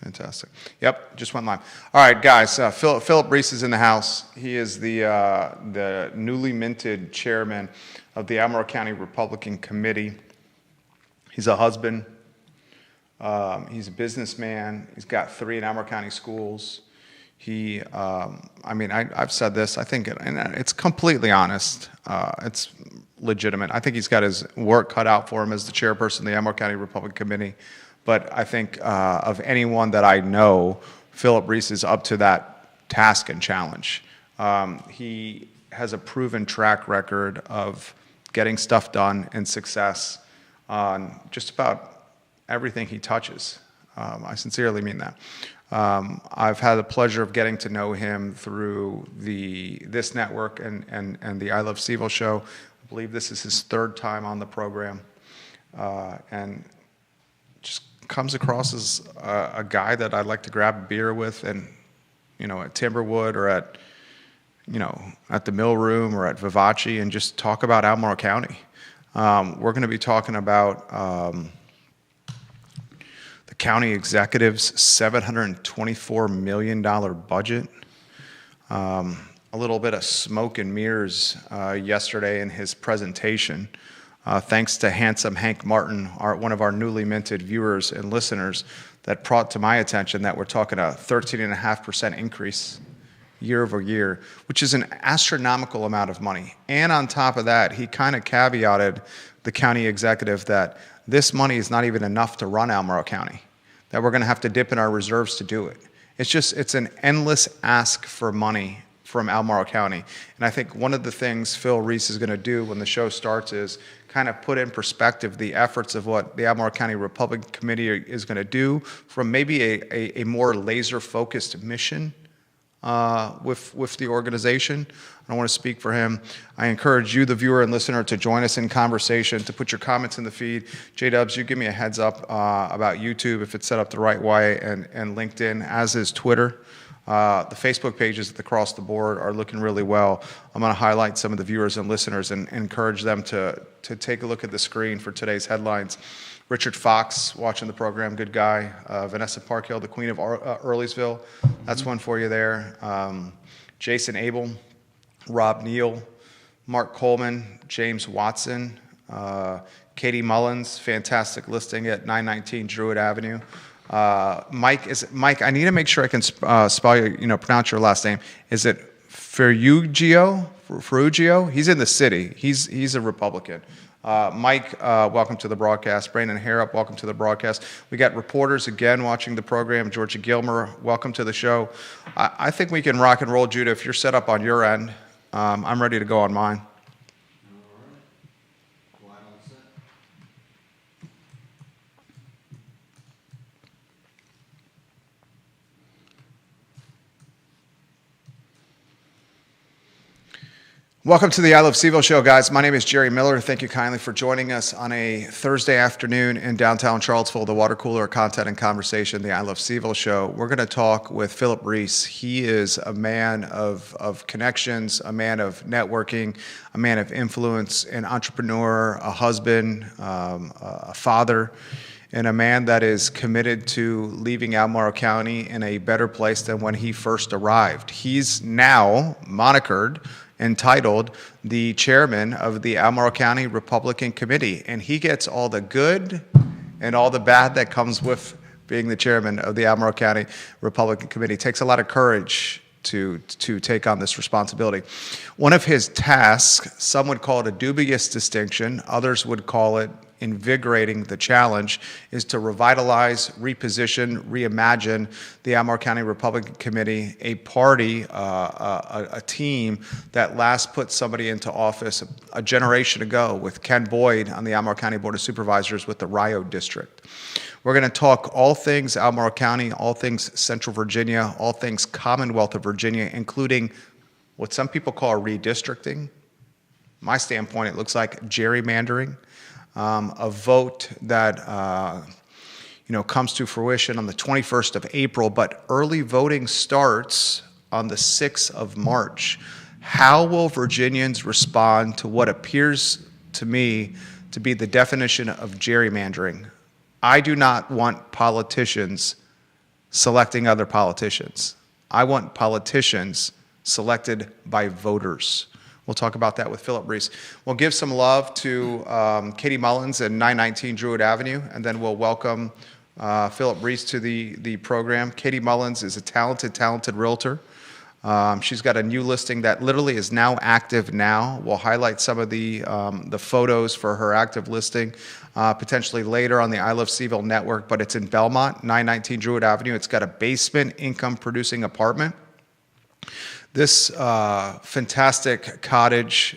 Fantastic. Yep, just went live. All right, guys. Philip Reese is in the house. He is the newly minted chairman of the Albemarle County Republican Committee. He's a husband. He's a businessman. He's got 3 in Albemarle County schools. I've said this. I think it's completely honest. It's legitimate. I think he's got his work cut out for him as the chairperson of the Albemarle County Republican Committee. But I think of anyone that I know, Philip Reese is up to that task and challenge. He has a proven track record of getting stuff done and success on just about everything he touches. I sincerely mean that. I've had the pleasure of getting to know him through this network and the I Love CVille show. I believe this is his 3rd time on the program, and just comes across as a guy that I'd like to grab a beer with, and at Timberwood or at the Mill Room or at Vivace, and just talk about Albemarle County. We're going to be talking about the county executive's $724 million budget. A little bit of smoke and mirrors yesterday in his presentation. Thanks to handsome Hank Martin, one of our newly minted viewers and listeners, that brought to my attention that we're talking a 13.5% increase year over year, which is an astronomical amount of money. And on top of that, he kind of caveated the county executive that this money is not even enough to run Albemarle County, that we're going to have to dip in our reserves to do it. It's an endless ask for money from Albemarle County. And I think one of the things Phil Reese is going to do when the show starts is kind of put in perspective the efforts of what the Albemarle County Republican Committee is going to do from maybe a more laser-focused mission with the organization. I don't want to speak for him. I encourage you, the viewer and listener, to join us in conversation, to put your comments in the feed. J-Dubs, you give me a heads up about YouTube if it's set up the right way, and LinkedIn, as is Twitter. The Facebook pages across the board are looking really well. I'm going to highlight some of the viewers and listeners and encourage them to take a look at the screen for today's headlines. Richard Fox, watching the program, good guy. Vanessa Parkhill, the Queen of Earlysville, that's one for you there. Jason Abel, Rob Neal, Mark Coleman, James Watson, Katie Mullins, fantastic listing at 919 Druid Avenue. Mike, I need to make sure I can pronounce your last name. Is it Ferrugio? He's in the city. He's a Republican. Mike, welcome to the broadcast. Brandon Harrop, welcome to the broadcast. We got reporters again watching the program. Georgia Gilmer, welcome to the show. I think we can rock and roll, Judah. If you're set up on your end, I'm ready to go on mine. Welcome to the I Love CVille show, guys. My name is Jerry Miller. Thank you kindly for joining us on a Thursday afternoon in downtown Charlottesville, the water cooler content and conversation, the I Love CVille show. We're going to talk with Philip Reese. He is a man of connections, a man of networking, a man of influence, an entrepreneur, a husband, a father, and a man that is committed to leaving Albemarle County in a better place than when he first arrived. He's now monikered, entitled the chairman of the Albemarle County Republican Committee, and he gets all the good and all the bad that comes with being the chairman of the Albemarle County Republican Committee. It takes a lot of courage to take on this responsibility. One of his tasks, some would call it a dubious distinction, others would call it invigorating the challenge, is to revitalize, reposition, reimagine the Albemarle County Republican Committee, a party, a team that last put somebody into office a generation ago with Ken Boyd on the Albemarle County Board of Supervisors with the Rio District. We're going to talk all things Albemarle County, all things Central Virginia, all things Commonwealth of Virginia, including what some people call redistricting. My standpoint, it looks like gerrymandering. A vote that comes to fruition on the 21st of April, but early voting starts on the 6th of March. How will Virginians respond to what appears to me to be the definition of gerrymandering? I do not want politicians selecting other politicians. I want politicians selected by voters. We'll talk about that with Philip Reese. We'll give some love to Katie Mullins at 919 Druid Avenue, and then we'll welcome Philip Reese to the program. Katie Mullins is a talented realtor. She's got a new listing that literally is now active now. We'll highlight some of the photos for her active listing potentially later on the I Love CVille network, but it's in Belmont, 919 Druid Avenue. It's got a basement income-producing apartment. This fantastic cottage,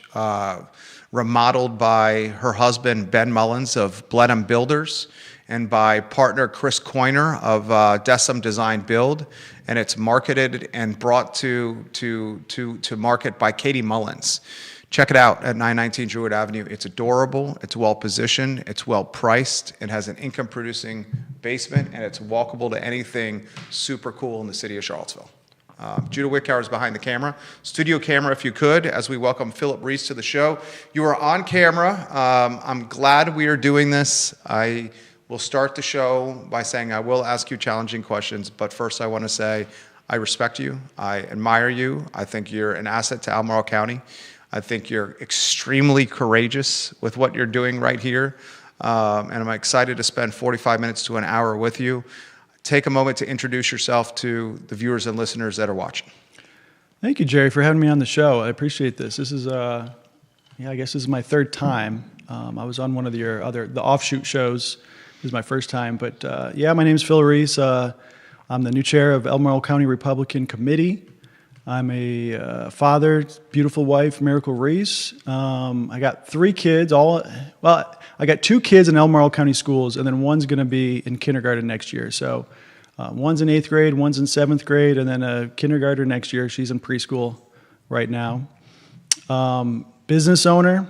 remodeled by her husband, Ben Mullins of Blenheim Builders, and by partner Chris Coiner of Decim Design Build, and it's marketed and brought to market by Katie Mullins. Check it out at 919 Druid Avenue. It's adorable, it's well positioned, it's well priced, it has an income producing basement, and it's walkable to anything super cool in the city of Charlottesville. Judah Wickower is behind the camera. Studio camera, if you could, as we welcome Philip Reese to the show. You are on camera. I'm glad we are doing this. I will start the show by saying I will ask you challenging questions, but first I want to say I respect you. I admire you. I think you're an asset to Albemarle County. I think you're extremely courageous with what you're doing right here, and I'm excited to spend 45 minutes to an hour with you. Take a moment to introduce yourself to the viewers and listeners that are watching. Thank you, Jerry, for having me on the show. I appreciate this. This is, I guess this is my third time. I was on one of the offshoot shows. This is my first time. But my name is Phil Reese. I'm the new chair of Albemarle County Republican Committee. I'm a father, beautiful wife, Miracle Reese. I got 3 kids. I got 2 kids in Albemarle County schools, and then one's going to be in kindergarten next year. So one's in 8th grade, one's in 7th grade, and then a kindergartner next year. She's in preschool right now. Business owner.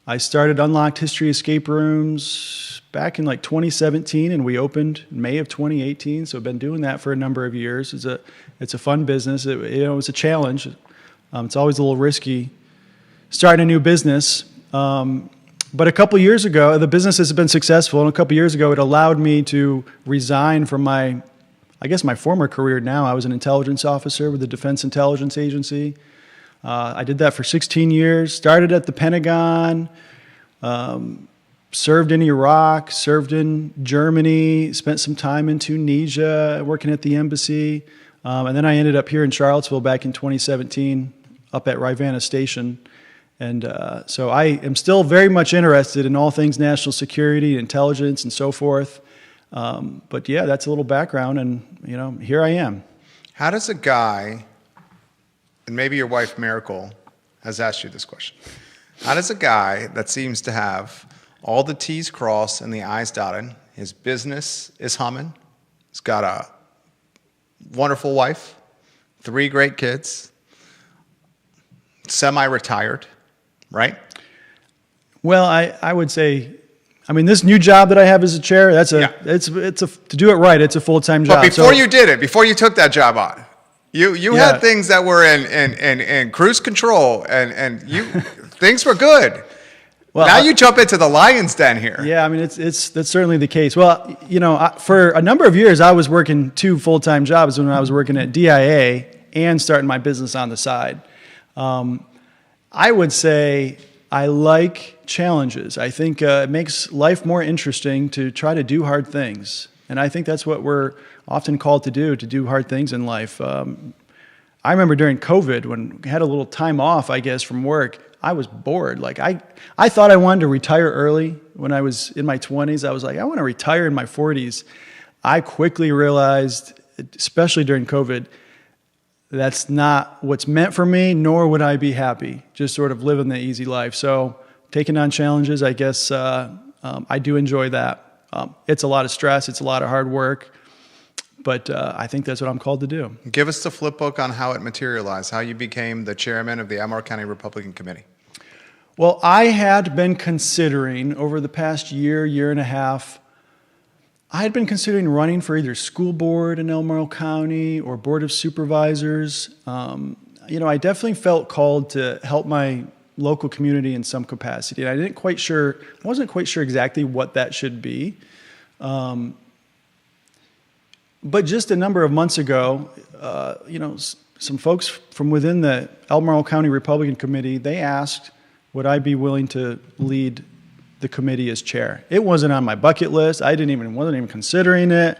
I started Unlocked History Escape Rooms back in 2017, and we opened in May of 2018. So I've been doing that for a number of years. It's a fun business. It's a challenge. It's always a little risky starting a new business. But a couple years ago, the business has been successful, and a couple years ago, it allowed me to resign from my former career now. I was an intelligence officer with the Defense Intelligence Agency. I did that for 16 years, started at the Pentagon, served in Iraq, served in Germany, spent some time in Tunisia, working at the embassy, and then I ended up here in Charlottesville back in 2017, up at Rivanna Station. And so I am still very much interested in all things national security, intelligence, and so forth. But yeah, that's a little background, and here I am. How does a guy, and maybe your wife Miracle has asked you this question, how does a guy that seems to have all the T's crossed and the I's dotted, his business is humming, he's got a wonderful wife, 3 great kids, semi-retired, right? Well, I would say, this new job that I have as a chair, to do it right, it's a full-time job. But before you took that job on, you had things that were in cruise control, and things were good. Well, now you jump into the lion's den here. Yeah, that's certainly the case. Well, for a number of years, I was working 2 full-time jobs when I was working at DIA and starting my business on the side. I would say I like challenges. I think it makes life more interesting to try to do hard things. And I think that's what we're often called to do hard things in life. I remember during COVID, when we had a little time off, I guess, from work, I was bored. I thought I wanted to retire early when I was in my 20s. I was like, I want to retire in my 40s. I quickly realized, especially during COVID, that's not what's meant for me, nor would I be happy, just sort of living the easy life. So taking on challenges, I guess I do enjoy that. It's a lot of stress. It's a lot of hard work. But I think that's what I'm called to do. Give us the flip book on how it materialized, how you became the chairman of the Albemarle County Republican Committee. Well, I had been considering over the past year and a half, I had been considering running for either school board in Albemarle County or board of supervisors. I definitely felt called to help my local community in some capacity. And I wasn't quite sure exactly what that should be. But just a number of months ago, some folks from within the Albemarle County Republican Committee, they asked, would I be willing to lead the committee as chair? It wasn't on my bucket list. Wasn't even considering it.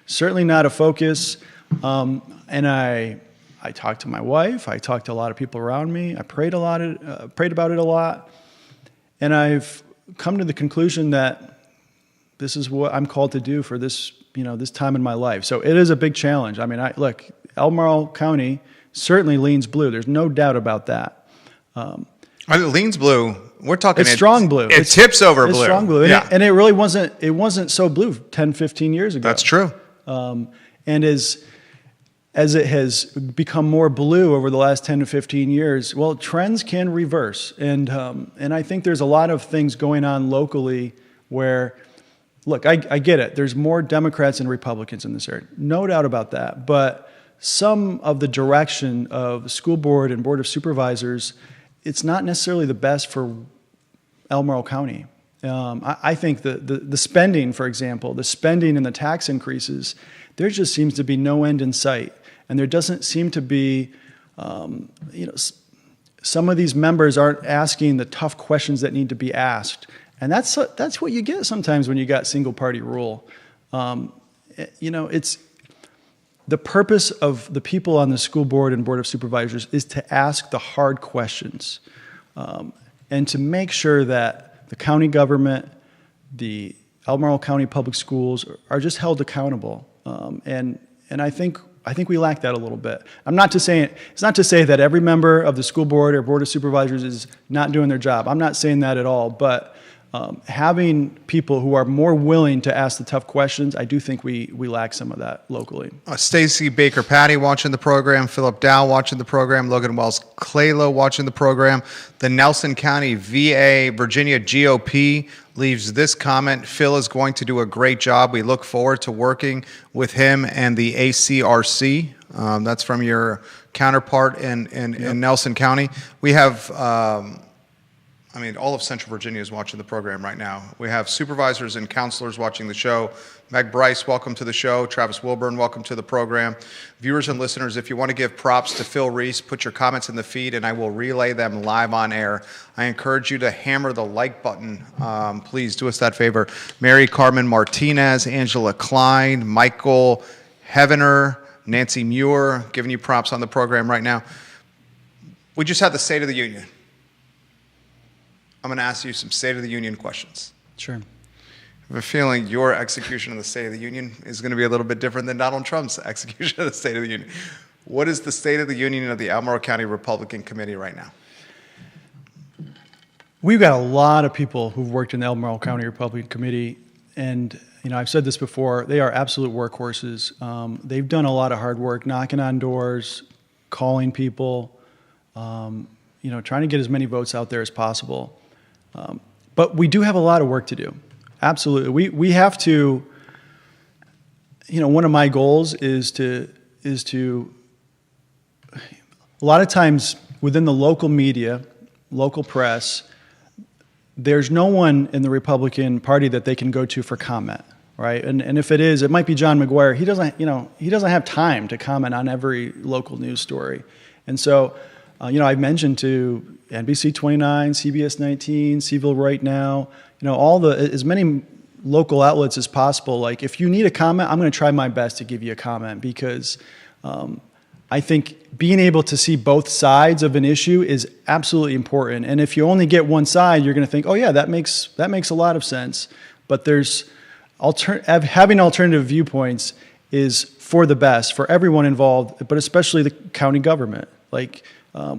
Certainly not a focus. And I talked to my wife. I talked to a lot of people around me. I prayed about it a lot. And I've come to the conclusion that this is what I'm called to do for this time in my life. So it is a big challenge. I mean, look, Albemarle County certainly leans blue. There's no doubt about that. It leans blue. We're talking. It's strong blue. It tips over blue. It's strong blue. Yeah. And it really wasn't. It wasn't so blue 10, 15 years ago. That's true. And as it has become more blue over the last 10 to 15 years, well, trends can reverse. And I think there's a lot of things going on locally where, look, I get it. There's more Democrats and Republicans in this area. No doubt about that. But some of the direction of the school board and board of supervisors, it's not necessarily the best for Albemarle County. I think the spending, for example, the spending and the tax increases, there just seems to be no end in sight. And there doesn't seem to be, some of these members aren't asking the tough questions that need to be asked. And that's what you get sometimes when you got single party rule. It's the purpose of the people on the school board and board of supervisors is to ask the hard questions and to make sure that the county government, the Albemarle County Public Schools are just held accountable. And I think we lack that a little bit. It's not to say that every member of the school board or board of supervisors is not doing their job. I'm not saying that at all. But having people who are more willing to ask the tough questions, I do think we lack some of that locally. Stacy Baker-Patty watching the program, Philip Dow watching the program, Logan Wells-Claylow watching the program. The Nelson County VA Virginia GOP leaves this comment: Phil is going to do a great job. We look forward to working with him and the ACRC. That's from your counterpart in Nelson County. We have... all of Central Virginia is watching the program right now. We have supervisors and counselors watching the show. Meg Bryce, welcome to the show. Travis Wilburn, welcome to the program. Viewers and listeners, if you want to give props to Phil Reese, put your comments in the feed and I will relay them live on air. I encourage you to hammer the like button. Please do us that favor. Mary Carmen Martinez, Angela Klein, Michael Heavener, Nancy Muir, giving you props on the program right now. We just had the State of the Union. I'm going to ask you some State of the Union questions. Sure. I have a feeling your execution of the State of the Union is going to be a little bit different than Donald Trump's execution of the State of the Union. What is the State of the Union of the Albemarle County Republican Committee right now? We've got a lot of people who've worked in the Albemarle County Republican Committee, and I've said this before, they are absolute workhorses. They've done a lot of hard work, knocking on doors, calling people, trying to get as many votes out there as possible. But we do have a lot of work to do. Absolutely. We have to, one of my goals is to, a lot of times within the local media, local press, there's no one in the Republican Party that they can go to for comment, right? And if it is, it might be John McGuire. He doesn't have time to comment on every local news story. And so, I've mentioned to NBC 29, CBS 19, CVille Right Now, as many local outlets as possible. Like, if you need a comment, I'm going to try my best to give you a comment because I think being able to see both sides of an issue is absolutely important. And if you only get one side, you're going to think, oh yeah, that makes a lot of sense. But having alternative viewpoints is for the best for everyone involved, but especially the county government.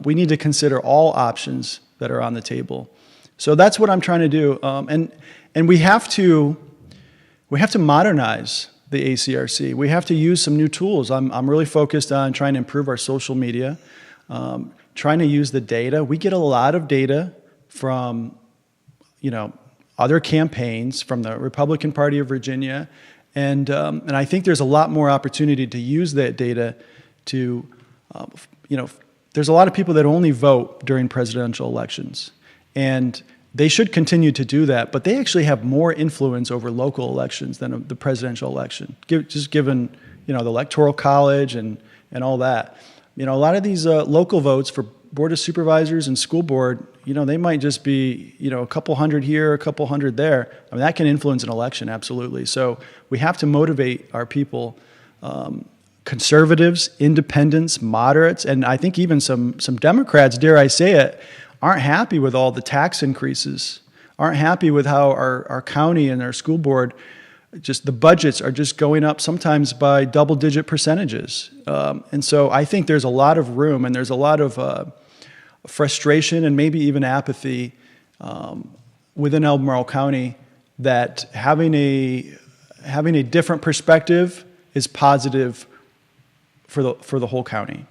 We need to consider all options that are on the table. So that's what I'm trying to do. And we have to modernize the ACRC. We have to use some new tools. I'm really focused on trying to improve our social media, trying to use the data. We get a lot of data from, other campaigns from the Republican Party of Virginia. And I think there's a lot more opportunity to use that data to, there's a lot of people that only vote during presidential elections, and they should continue to do that, but they actually have more influence over local elections than the presidential election, just given the Electoral College and all that. A lot of these local votes for Board of Supervisors and school board, they might just be, a couple hundred here, a couple hundred there. I mean, that can influence an election, absolutely. So we have to motivate our people, conservatives, independents, moderates, and I think even some Democrats, dare I say it, aren't happy with all the tax increases, aren't happy with how our county and our school board, just the budgets are just going up sometimes by double-digit percentages. And so I think there's a lot of room and there's a lot of frustration and maybe even apathy within Albemarle County that having a different perspective is positive for the whole county.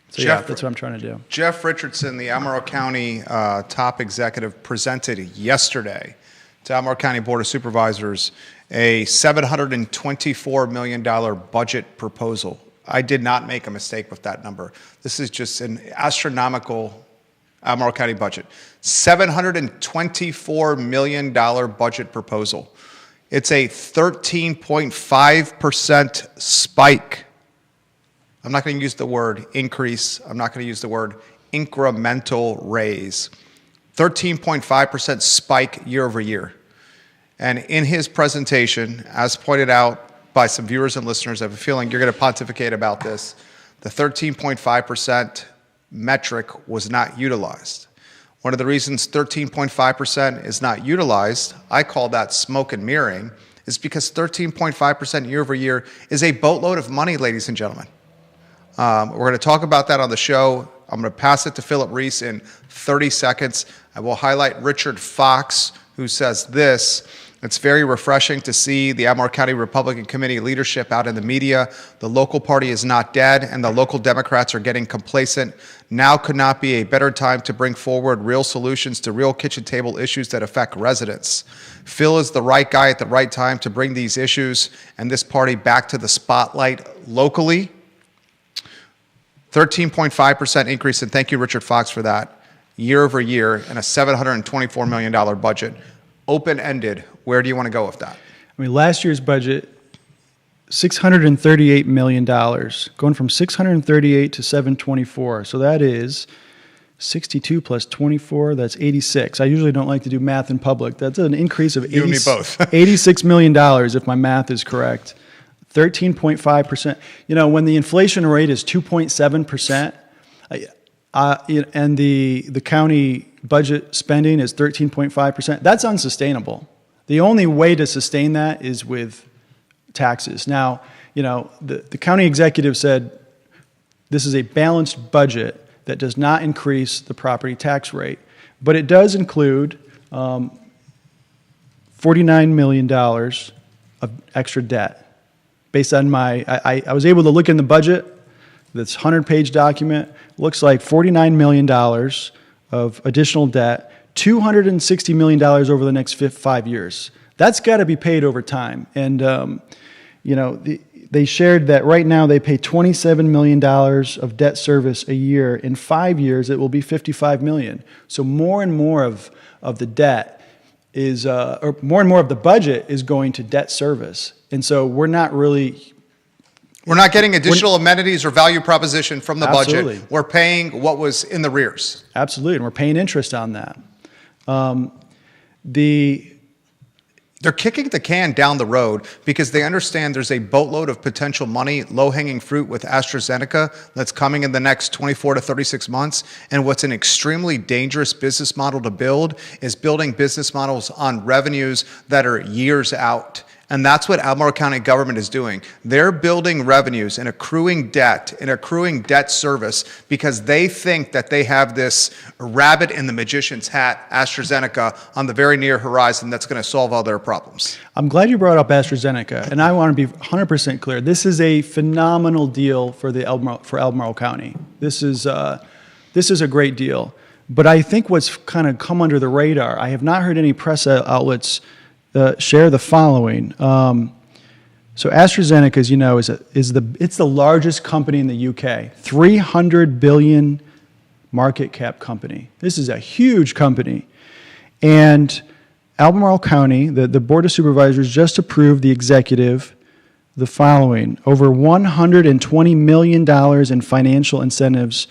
So that's what I'm trying to do. Jeff Richardson, the Albemarle County top executive, presented yesterday to Albemarle County Board of Supervisors a $724 million budget proposal. I did not make a mistake with that number. This is just an astronomical Albemarle County budget. $724 million budget proposal. It's a 13.5% spike. I'm not going to use the word increase. I'm not going to use the word incremental raise. 13.5% spike year over year. And in his presentation, as pointed out by some viewers and listeners, I have a feeling you're going to pontificate about this, the 13.5% metric was not utilized. One of the reasons 13.5% is not utilized, I call that smoke and mirroring, is because 13.5% year over year is a boatload of money, ladies and gentlemen. We're going to talk about that on the show. I'm going to pass it to Philip Reese in 30 seconds. I will highlight Richard Fox, who says this: it's very refreshing to see the Albemarle County Republican Committee leadership out in the media. The local party is not dead, and the local Democrats are getting complacent. Now could not be a better time to bring forward real solutions to real kitchen table issues that affect residents. Phil is the right guy at the right time to bring these issues and this party back to the spotlight locally. 13.5% increase, and thank you, Richard Fox, for that, year over year, and a $724 million budget. Open-ended, where do you want to go with that? I mean, last year's budget, $638 million, going from 638 to 724. So that is 62 plus 24, that's 86. I usually don't like to do math in public. That's an increase of you and me both. $86 million, if my math is correct. 13.5%. When the inflation rate is 2.7%, and the county budget spending is 13.5%, that's unsustainable. The only way to sustain that is with taxes. Now, the county executive said this is a balanced budget that does not increase the property tax rate, but it does include $49 million of extra debt. Based on I was able to look in the budget, this 100-page document, looks like $49 million of additional debt, $260 million over the next 5 years. That's got to be paid over time. And, they shared that right now they pay $27 million of debt service a year. In 5 years, it will be $55 million. So more and more of the debt is, or more and more of the budget is going to debt service. And so we're not getting additional amenities or value proposition from the Absolutely. Budget. We're paying what was in the rears. Absolutely, and we're paying interest on that. They're kicking the can down the road because they understand there's a boatload of potential money, low-hanging fruit with AstraZeneca that's coming in the next 24 to 36 months. And what's an extremely dangerous business model to build is building business models on revenues that are years out. And that's what Albemarle County government is doing. They're building revenues and accruing debt service because they think that they have this rabbit in the magician's hat, AstraZeneca, on the very near horizon that's going to solve all their problems. I'm glad you brought up AstraZeneca, and I want to be 100% clear. This is a phenomenal deal for Albemarle County. This is a great deal. But I think what's kind of come under the radar, I have not heard any press outlets share the following. So AstraZeneca, as you know, it's the largest company in the UK, 300 billion market cap company. This is a huge company. And Albemarle County, the Board of Supervisors just approved the executive the following: over $120 million in financial incentives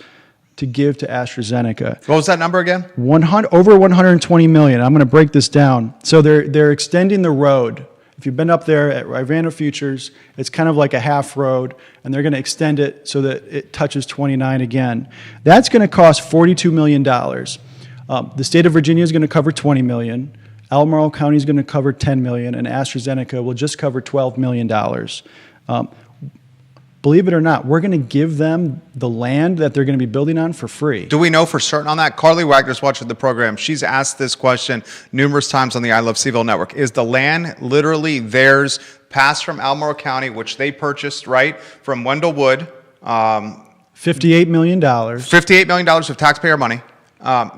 to give to AstraZeneca. What was that number again? Over 120 million. I'm going to break this down. So they're extending the road. If you've been up there at Rivana Futures, it's kind of like a half road, and they're going to extend it so that it touches 29 again. That's going to cost $42 million. The state of Virginia is going to cover $20 million. Albemarle County is going to cover $10 million, and AstraZeneca will just cover $12 million. Believe it or not, we're going to give them the land that they're going to be building on for free. Do we know for certain on that? Carly Wagner's watching the program. She's asked this question numerous times on the I Love CVille network. Is the land literally theirs, passed from Albemarle County, which they purchased, right, from Wendell Wood? $58 million. $58 million of taxpayer money.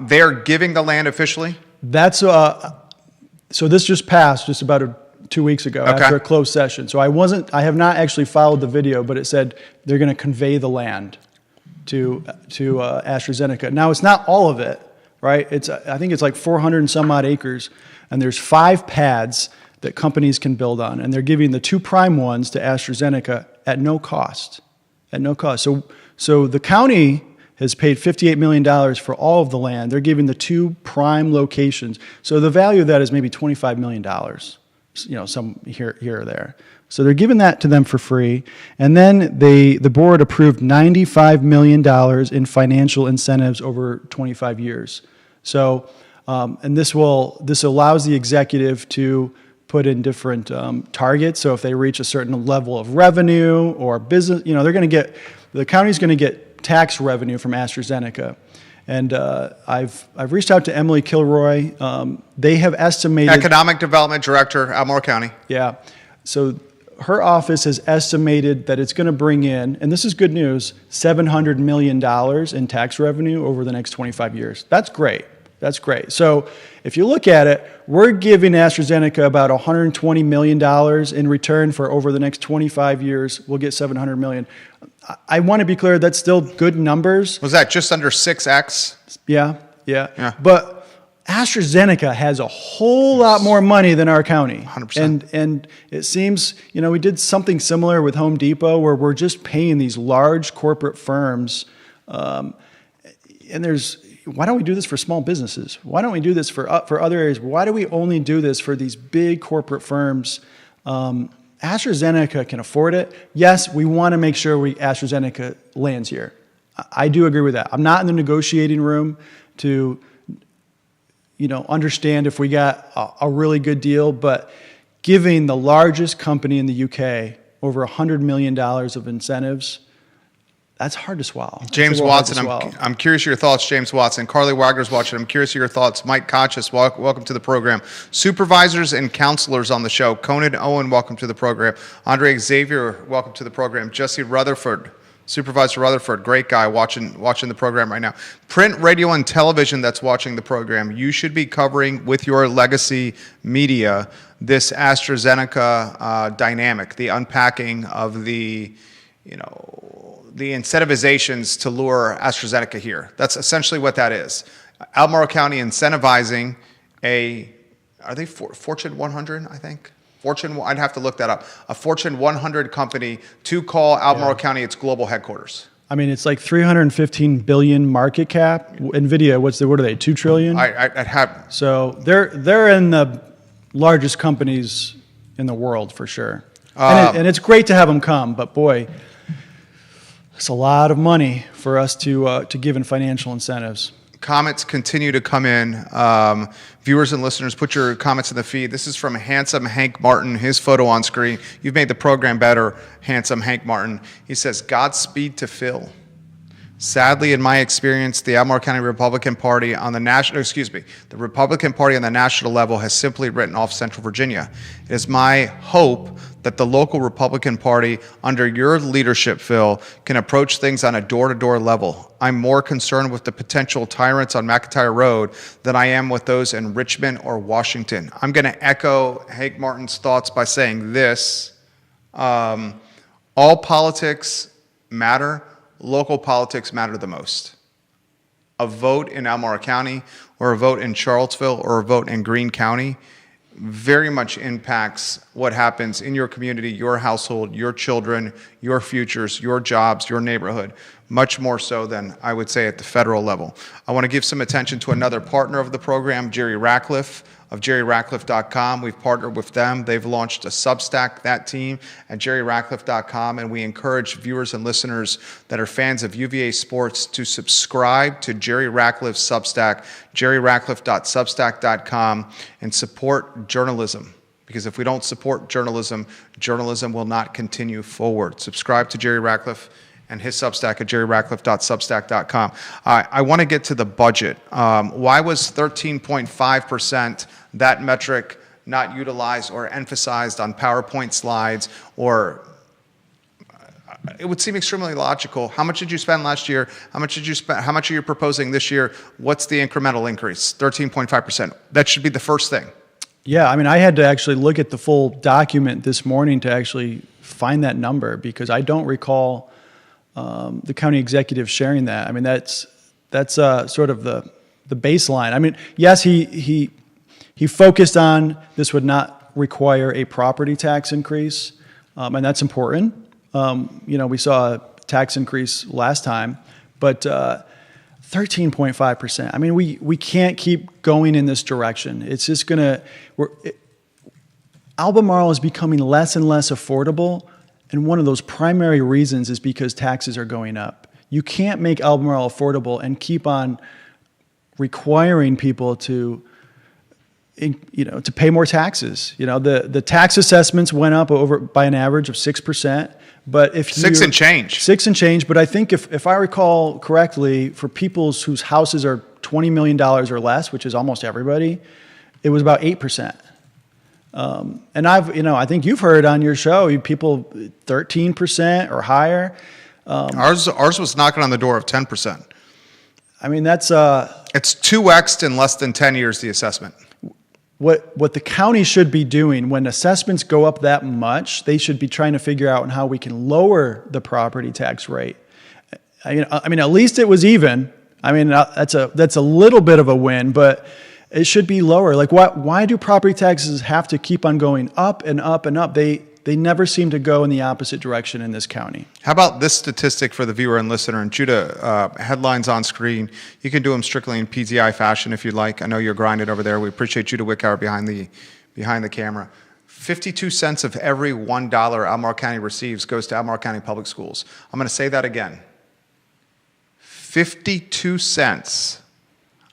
They're giving the land officially? That's so this just passed just about 2 weeks ago after a closed session. So I have not actually followed the video, but it said they're going to convey the land to AstraZeneca. Now it's not all of it, right? I think it's like 400 and some odd acres, and there's 5 pads that companies can build on, and they're giving the 2 prime ones to AstraZeneca at no cost. At no cost. So the county has paid $58 million for all of the land. They're giving the 2 prime locations. So the value of that is maybe $25 million. Some here or there. So they're giving that to them for free. And then the board approved $95 million in financial incentives over 25 years. So, and this allows the executive to put in different targets. So if they reach a certain level of revenue or business, the county's going to get tax revenue from AstraZeneca. And I've reached out to Emily Kilroy. They have estimated... Economic Development Director, Albemarle County. Yeah. So her office has estimated that it's going to bring in, and this is good news, $700 million in tax revenue over the next 25 years. That's great. That's great. So if you look at it, we're giving AstraZeneca about $120 million in return for over the next 25 years. We'll get $700 million. I want to be clear, that's still good numbers. Was that just under 6X? Yeah. But AstraZeneca has a whole lot more money than our county. 100%. And it seems, we did something similar with Home Depot where we're just paying these large corporate firms. And why don't we do this for small businesses? Why don't we do this for other areas? Why do we only do this for these big corporate firms? AstraZeneca can afford it. Yes, we want to make sure AstraZeneca lands here. I do agree with that. I'm not in the negotiating room to, understand if we got a really good deal, but giving the largest company in the UK over $100 million of incentives, that's hard to swallow. James Watson, I'm curious of your thoughts, James Watson. Carly Wagner's watching. I'm curious of your thoughts. Mike Conscious, welcome to the program. Supervisors and counselors on the show. Conan Owen, welcome to the program. Andre Xavier, welcome to the program. Jesse Rutherford, Supervisor Rutherford, great guy, watching the program right now. Print, radio, and television that's watching the program. You should be covering with your legacy media this AstraZeneca dynamic, the unpacking of the incentivizations to lure AstraZeneca here. That's essentially what that is. Albemarle County incentivizing are they Fortune 100, I think? I'd have to look that up. A Fortune 100 company to call Albemarle County its global headquarters. I mean, it's like 315 billion market cap. NVIDIA, what are they, 2 trillion? I'd have. So they're in the largest companies in the world for sure. And it's great to have them come, but boy, it's a lot of money for us to give in financial incentives. Comments continue to come in. Viewers and listeners, put your comments in the feed. This is from Handsome Hank Martin, his photo on screen. You've made the program better, Handsome Hank Martin. He says, Godspeed to Phil. Sadly, in my experience, the Albemarle County Republican Party on the the Republican Party on the national level has simply written off Central Virginia. It is my hope that the local Republican Party, under your leadership, Phil, can approach things on a door-to-door level. I'm more concerned with the potential tyrants on McIntyre Road than I am with those in Richmond or Washington. I'm going to echo Hank Martin's thoughts by saying this. All politics matter. Local politics matter the most. A vote in Albemarle County or a vote in Charlottesville or a vote in Greene County very much impacts what happens in your community, your household, your children, your futures, your jobs, your neighborhood, much more so than I would say at the federal level. I want to give some attention to another partner of the program, Jerry Ratcliffe of jerryratcliffe.com. We've partnered with them. They've launched a Substack, that team, at jerryratcliffe.com, and we encourage viewers and listeners that are fans of UVA sports to subscribe to Jerry Ratcliffe's Substack, jerryratcliffe.substack.com, and support journalism. Because if we don't support journalism, journalism will not continue forward. Subscribe to Jerry Ratcliffe and his Substack at jerryratcliffe.substack.com. I want to get to the budget. Why was 13.5% that metric not utilized or emphasized on PowerPoint slides? Or it would seem extremely logical. How much did you spend last year? How much did you spend? How much are you proposing this year? What's the incremental increase? 13.5%. That should be the first thing. Yeah, I mean, I had to actually look at the full document this morning to actually find that number, because I don't recall the county executive sharing that. I mean, that's sort of the baseline. I mean, yes, he focused on this would not require a property tax increase, and that's important. We saw a tax increase last time, but 13.5%. I mean, we can't keep going in this direction. It's just Albemarle is becoming less and less affordable, and one of those primary reasons is because taxes are going up. You can't make Albemarle affordable and keep on requiring people to pay more taxes. The tax assessments went up by an average of 6%. But if 6 and change. 6 and change. But I think if I recall correctly, for people whose houses are $20 million or less, which is almost everybody, it was about 8%. And I think you've heard on your show, people 13% or higher. Ours was knocking on the door of 10%. I mean, that's it's 2x'd in less than 10 years, the assessment. What the county should be doing when assessments go up that much, they should be trying to figure out how we can lower the property tax rate. I mean, at least it was even. I mean, that's a little bit of a win, but it should be lower. Like, why do property taxes have to keep on going up and up and up? They never seem to go in the opposite direction in this county. How about this statistic for the viewer and listener? And Judah, headlines on screen. You can do them strictly in PTI fashion if you'd like. I know you're grinding over there. We appreciate Judah Wickower behind the camera. 52 cents of every $1 Albemarle County receives goes to Albemarle County Public Schools. I'm going to say that again. 52 cents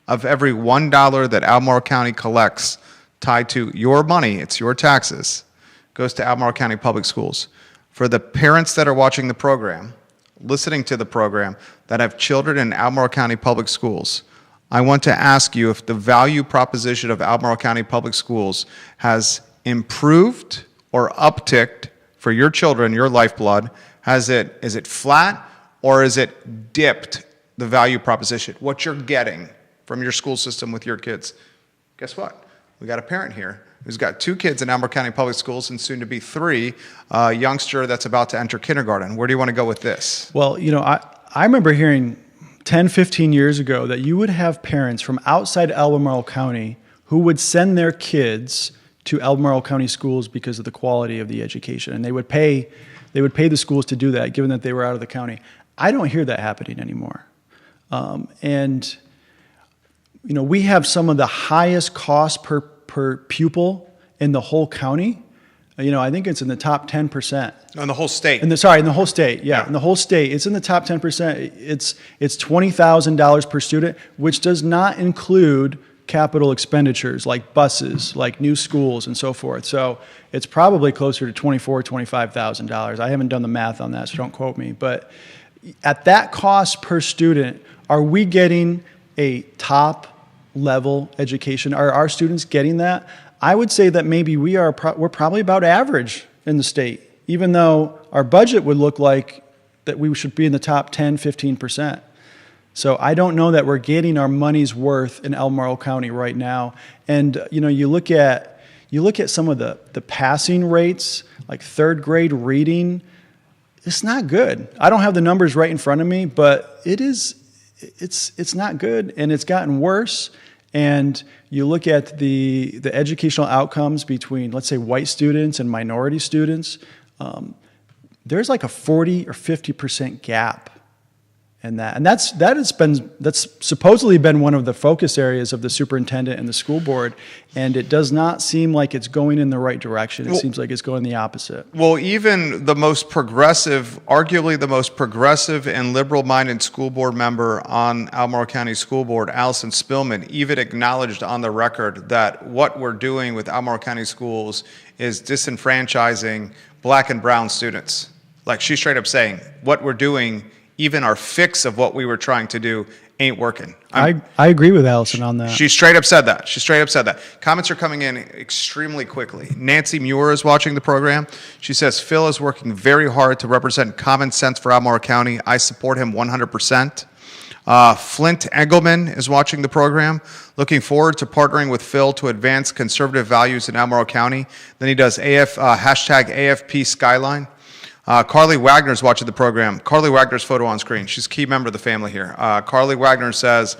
of every $1 that Albemarle County collects tied to your money, it's your taxes, goes to Albemarle County Public Schools. For the parents that are watching the program, listening to the program, that have children in Albemarle County Public Schools, I want to ask you if the value proposition of Albemarle County Public Schools has improved or upticked for your children, your lifeblood. Is it flat, or is it dipped, the value proposition, what you're getting from your school system with your kids? Guess what? We got a parent here who's got 2 kids in Albemarle County Public Schools and soon to be 3, a youngster that's about to enter kindergarten. Where do you want to go with this? Well, I remember hearing 10, 15 years ago that you would have parents from outside Albemarle County who would send their kids to Albemarle County schools because of the quality of the education, and they would pay the schools to do that, given that they were out of the county. I don't hear that happening anymore. We have some of the highest cost per pupil in the whole county. I think it's in the top 10%. No, in the whole state. In the whole state. Yeah, in the whole state, it's in the top 10%. It's $20,000 per student, which does not include capital expenditures like buses, like new schools, and so forth. So it's probably closer to $24,000, $25,000. I haven't done the math on that, so don't quote me. But at that cost per student, are we getting a top level education? Are our students getting that? I would say that maybe we're probably about average in the state, even though our budget would look like that we should be in the top 10, 15%. So I don't know that we're getting our money's worth in Albemarle County right now. And you look at some of the passing rates, like 3rd grade reading, it's not good. I don't have the numbers right in front of me, but it's not good, and it's gotten worse. and you look at the educational outcomes between, let's say, white students and minority students, there's like a 40 or 50% gap in that. And that's supposedly been one of the focus areas of the superintendent and the school board, and it does not seem like it's going in the right direction. It seems like it's going the opposite. Well, even the most progressive, arguably the most progressive and liberal-minded school board member on Albemarle County School Board, Allison Spillman, even acknowledged on the record that what we're doing with Albemarle County schools is disenfranchising black and brown students. Like, she's straight up saying, what we're doing, even our fix of what we were trying to do, ain't working. I agree with Allison on that. She straight up said that. She straight up said that. Comments are coming in extremely quickly. Nancy Muir is watching the program. She says, Phil is working very hard to represent common sense for Albemarle County. I support him 100%. Flint Engelman is watching the program, looking forward to partnering with Phil to advance conservative values in Albemarle County. Then he does hashtag AFP Skyline. Carly Wagner's watching the program. Carly Wagner's photo on screen. She's a key member of the family here. Carly Wagner says,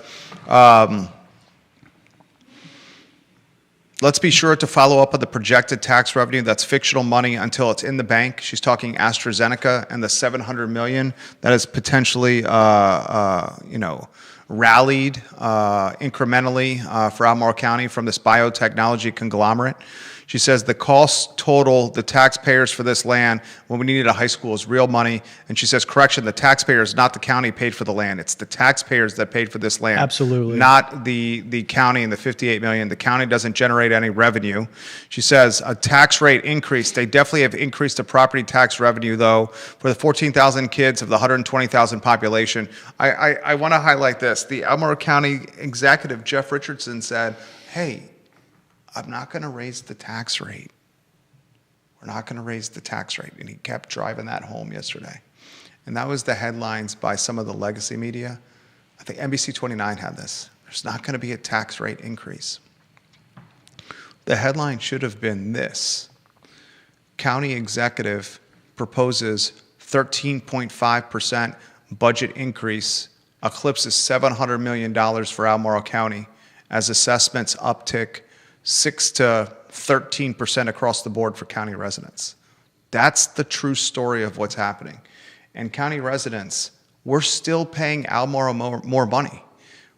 let's be sure to follow up on the projected tax revenue. That's fictional money until it's in the bank. She's talking AstraZeneca and the $700 million that is potentially, rallied incrementally for Albemarle County from this biotechnology conglomerate. She says the cost total, the taxpayers for this land when we needed a high school is real money. And she says, correction, the taxpayers, not the county, paid for the land. It's the taxpayers that paid for this land. Absolutely. Not the county and the $58 million. The county doesn't generate any revenue. She says a tax rate increase. They definitely have increased the property tax revenue, though, for the 14,000 kids of the 120,000 population. I want to highlight this. The Albemarle County executive, Jeff Richardson, said, hey, I'm not going to raise the tax rate. We're not going to raise the tax rate. And he kept driving that home yesterday. And that was the headlines by some of the legacy media. I think NBC 29 had this. There's not going to be a tax rate increase. The headline should have been this. County executive proposes 13.5% budget increase, eclipses $700 million for Albemarle County as assessments uptick 6 to 13% across the board for county residents. That's the true story of what's happening. And county residents, we're still paying Albemarle more money.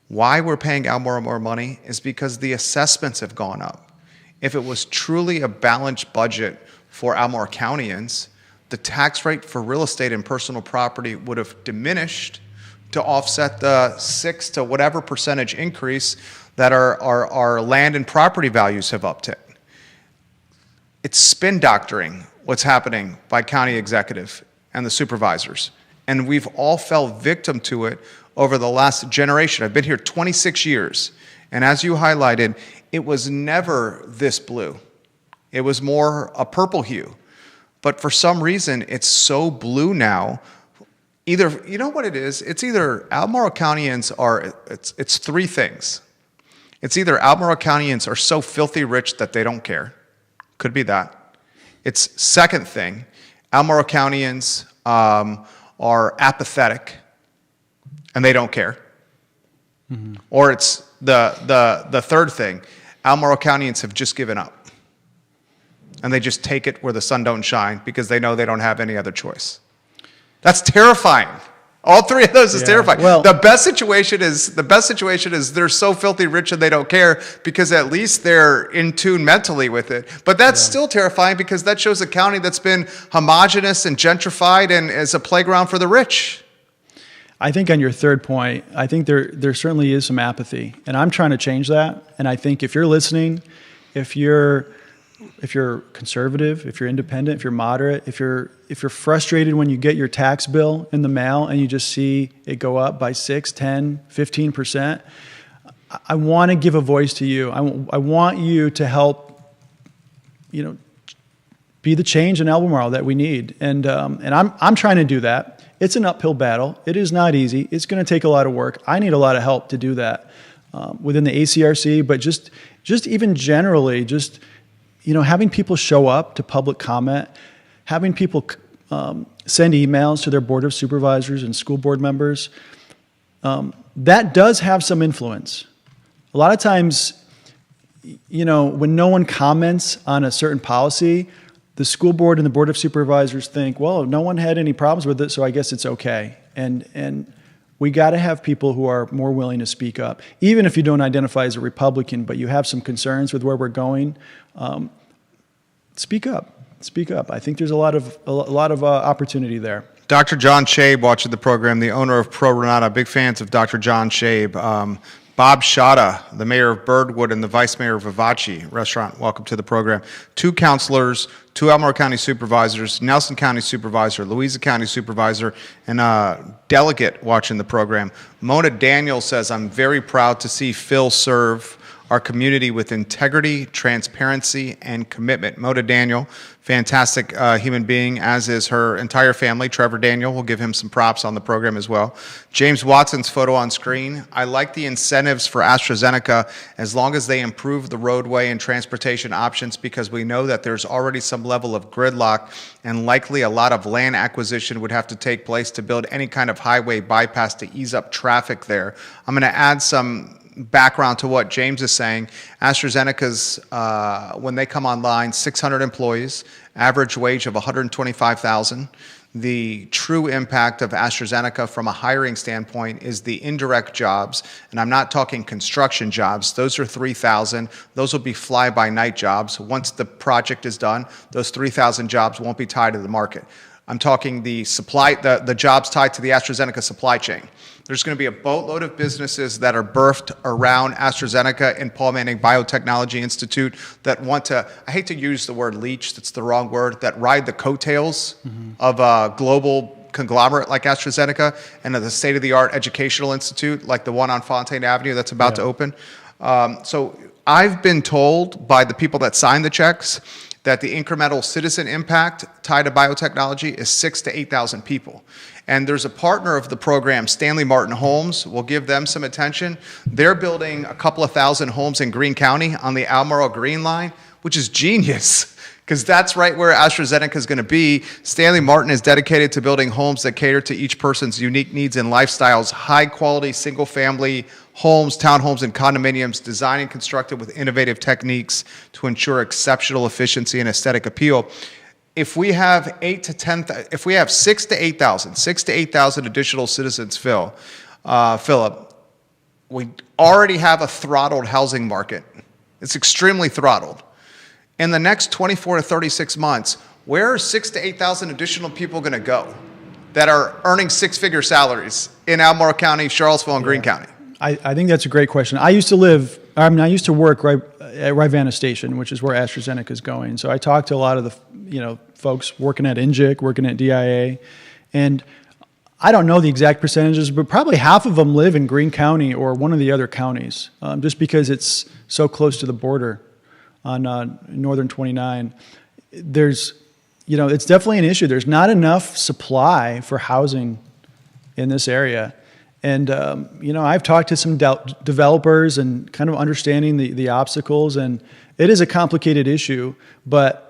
Why we're paying Albemarle more money is because the assessments have gone up. If it was truly a balanced budget for Albemarle Countyans, the tax rate for real estate and personal property would have diminished to offset the 6 to whatever percentage increase that our land and property values have upticked. It's spin doctoring what's happening by county executive and the supervisors. And we've all fell victim to it over the last generation. I've been here 26 years. And as you highlighted, it was never this blue. It was more a purple hue. But for some reason, it's so blue now. Either, you know what it is? It's either Albemarle Countyans are, it's three things. It's either Albemarle Countyans are so filthy rich that they don't care. Could be that. It's second thing, Albemarle Countyans are apathetic and they don't care. Mm-hmm. Or it's the third thing, Albemarle Countyans have just given up. And they just take it where the sun don't shine because they know they don't have any other choice. That's terrifying. All three of those is terrifying. Well, the best situation is they're so filthy rich and they don't care because at least they're in tune mentally with it. But that's still terrifying because that shows a county that's been homogenous and gentrified and is a playground for the rich. I think on your third point, I think there certainly is some apathy, and I'm trying to change that. And I think if you're listening, if you're conservative, if you're independent, if you're moderate, if you're frustrated when you get your tax bill in the mail and you just see it go up by 6, 10, 15%, I want to give a voice to you. I want you to help, be the change in Albemarle that we need. And I'm trying to do that. It's an uphill battle. It is not easy. It's going to take a lot of work. I need a lot of help to do that within the ACRC, but just even generally, having people show up to public comment, having people send emails to their board of supervisors and school board members, that does have some influence. a lot of times, when no one comments on a certain policy, the school board and the board of supervisors think, well, no one had any problems with it, so I guess it's okay. And we got to have people who are more willing to speak up, even if you don't identify as a Republican, but you have some concerns with where we're going. Speak up. Speak up. I think there's a lot of opportunity there. Dr. John Shabe watching the program, the owner of Pro Renata. Big fans of Dr. John Shabe. Bob Shada, the mayor of Birdwood and the vice mayor of Vivace Restaurant, welcome to the program. 2 counselors, 2 Albemarle County supervisors, Nelson County supervisor, Louisa County supervisor, and a delegate watching the program. Mona Daniel says, I'm very proud to see Phil serve our community with integrity, transparency, and commitment. Mona Daniel, fantastic human being, as is her entire family. Trevor Daniel, we'll give him some props on the program as well. James Watson's photo on screen. I like the incentives for AstraZeneca as long as they improve the roadway and transportation options, because we know that there's already some level of gridlock and likely a lot of land acquisition would have to take place to build any kind of highway bypass to ease up traffic there. I'm going to add some background to what James is saying. AstraZeneca's, when they come online, 600 employees, average wage of $125,000. The true impact of AstraZeneca from a hiring standpoint is the indirect jobs, and I'm not talking construction jobs. Those are 3,000. Those will be fly-by-night jobs. Once the project is done, those 3,000 jobs won't be tied to the market. I'm talking the jobs tied to the AstraZeneca supply chain. There's going to be a boatload of businesses that are birthed around AstraZeneca and Paul Manning Biotechnology Institute that want to, I hate to use the word leech, that's the wrong word, that ride the coattails of a global conglomerate like AstraZeneca and of the state-of-the-art educational institute like the one on Fontaine Avenue that's about to open. So I've been told by the people that sign the checks that the incremental citizen impact tied to biotechnology is 6,000 to 8,000 people. And there's a partner of the program, Stanley Martin Homes. We'll give them some attention. They're building a couple of thousand homes in Greene County on the Albemarle Green Line, which is genius, because that's right where AstraZeneca is going to be. Stanley Martin is dedicated to building homes that cater to each person's unique needs and lifestyles, high-quality single-family homes, townhomes, and condominiums, designed and constructed with innovative techniques to ensure exceptional efficiency and aesthetic appeal. If we have 6,000 to 8,000 additional citizens, Philip, we already have a throttled housing market. It's extremely throttled. In the next 24 to 36 months, where are 6,000 to 8,000 additional people going to go that are earning 6-figure salaries in Albemarle County, Charlottesville, and Greene County? I think that's a great question. I used to work right at Rivanna Station, which is where AstraZeneca is going. So I talked to a lot of the, folks working at INJIC, working at DIA, and I don't know the exact percentages, but probably half of them live in Greene County or one of the other counties, just because it's so close to the border on Northern 29. There's, it's definitely an issue. There's not enough supply for housing in this area. And, I've talked to some developers and kind of understanding the obstacles, and it is a complicated issue, but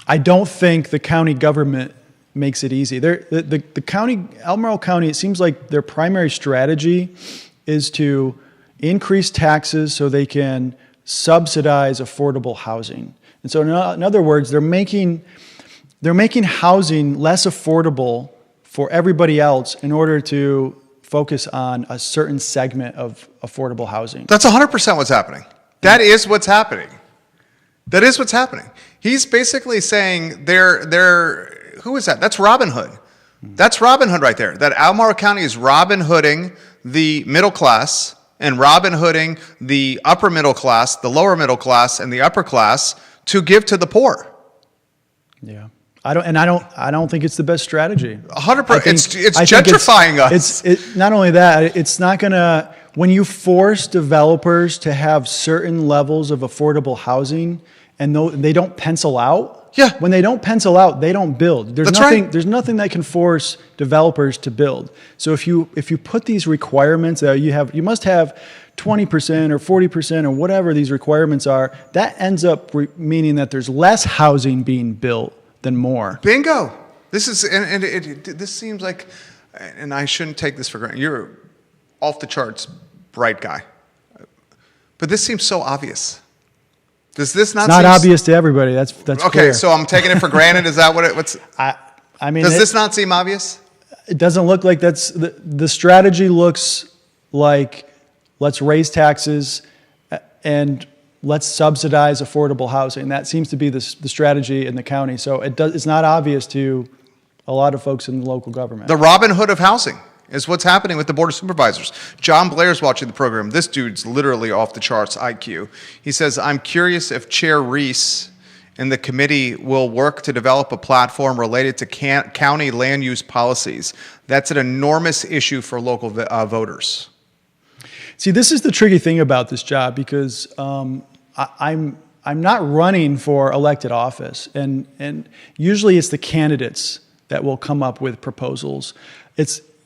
I don't think the county government makes it easy. The county, Albemarle County, it seems like their primary strategy is to increase taxes so they can subsidize affordable housing. And so in other words, they're making housing less affordable for everybody else in order to focus on a certain segment of affordable housing. That's 100% what's happening. That is what's happening. That is what's happening. He's basically saying who is that? That's Robin Hood. That's Robin Hood right there. That Albemarle County is Robin Hooding the middle class and Robin Hooding the upper middle class, the lower middle class, and the upper class to give to the poor. Yeah. I don't think it's the best strategy. 100%. It's gentrifying us. It's not only that, it's not going to, when you force developers to have certain levels of affordable housing and they don't pencil out. Yeah. When they don't pencil out, they don't build. There's nothing that can force developers to build. So if you put these requirements that you must have 20% or 40% or whatever these requirements are, that ends up meaning that there's less housing being built than more. Bingo. This is this seems like, and I shouldn't take this for granted. You're off the charts bright guy. But this seems so obvious. Does this not? It's not obvious to everybody. That's okay. Clear. So I'm taking it for granted. Is that what's? I mean, does this not seem obvious? It doesn't look like that's the strategy. Looks like let's raise taxes and let's subsidize affordable housing. That seems to be the strategy in the county. So it's not obvious to a lot of folks in the local government. The Robin Hood of housing is what's happening with the Board of Supervisors. John Blair's watching the program. This dude's literally off the charts IQ. He says, I'm curious if Chair Reese and the committee will work to develop a platform related to county land use policies. That's an enormous issue for local voters. See, this is the tricky thing about this job because I'm not running for elected office, and usually it's the candidates that will come up with proposals.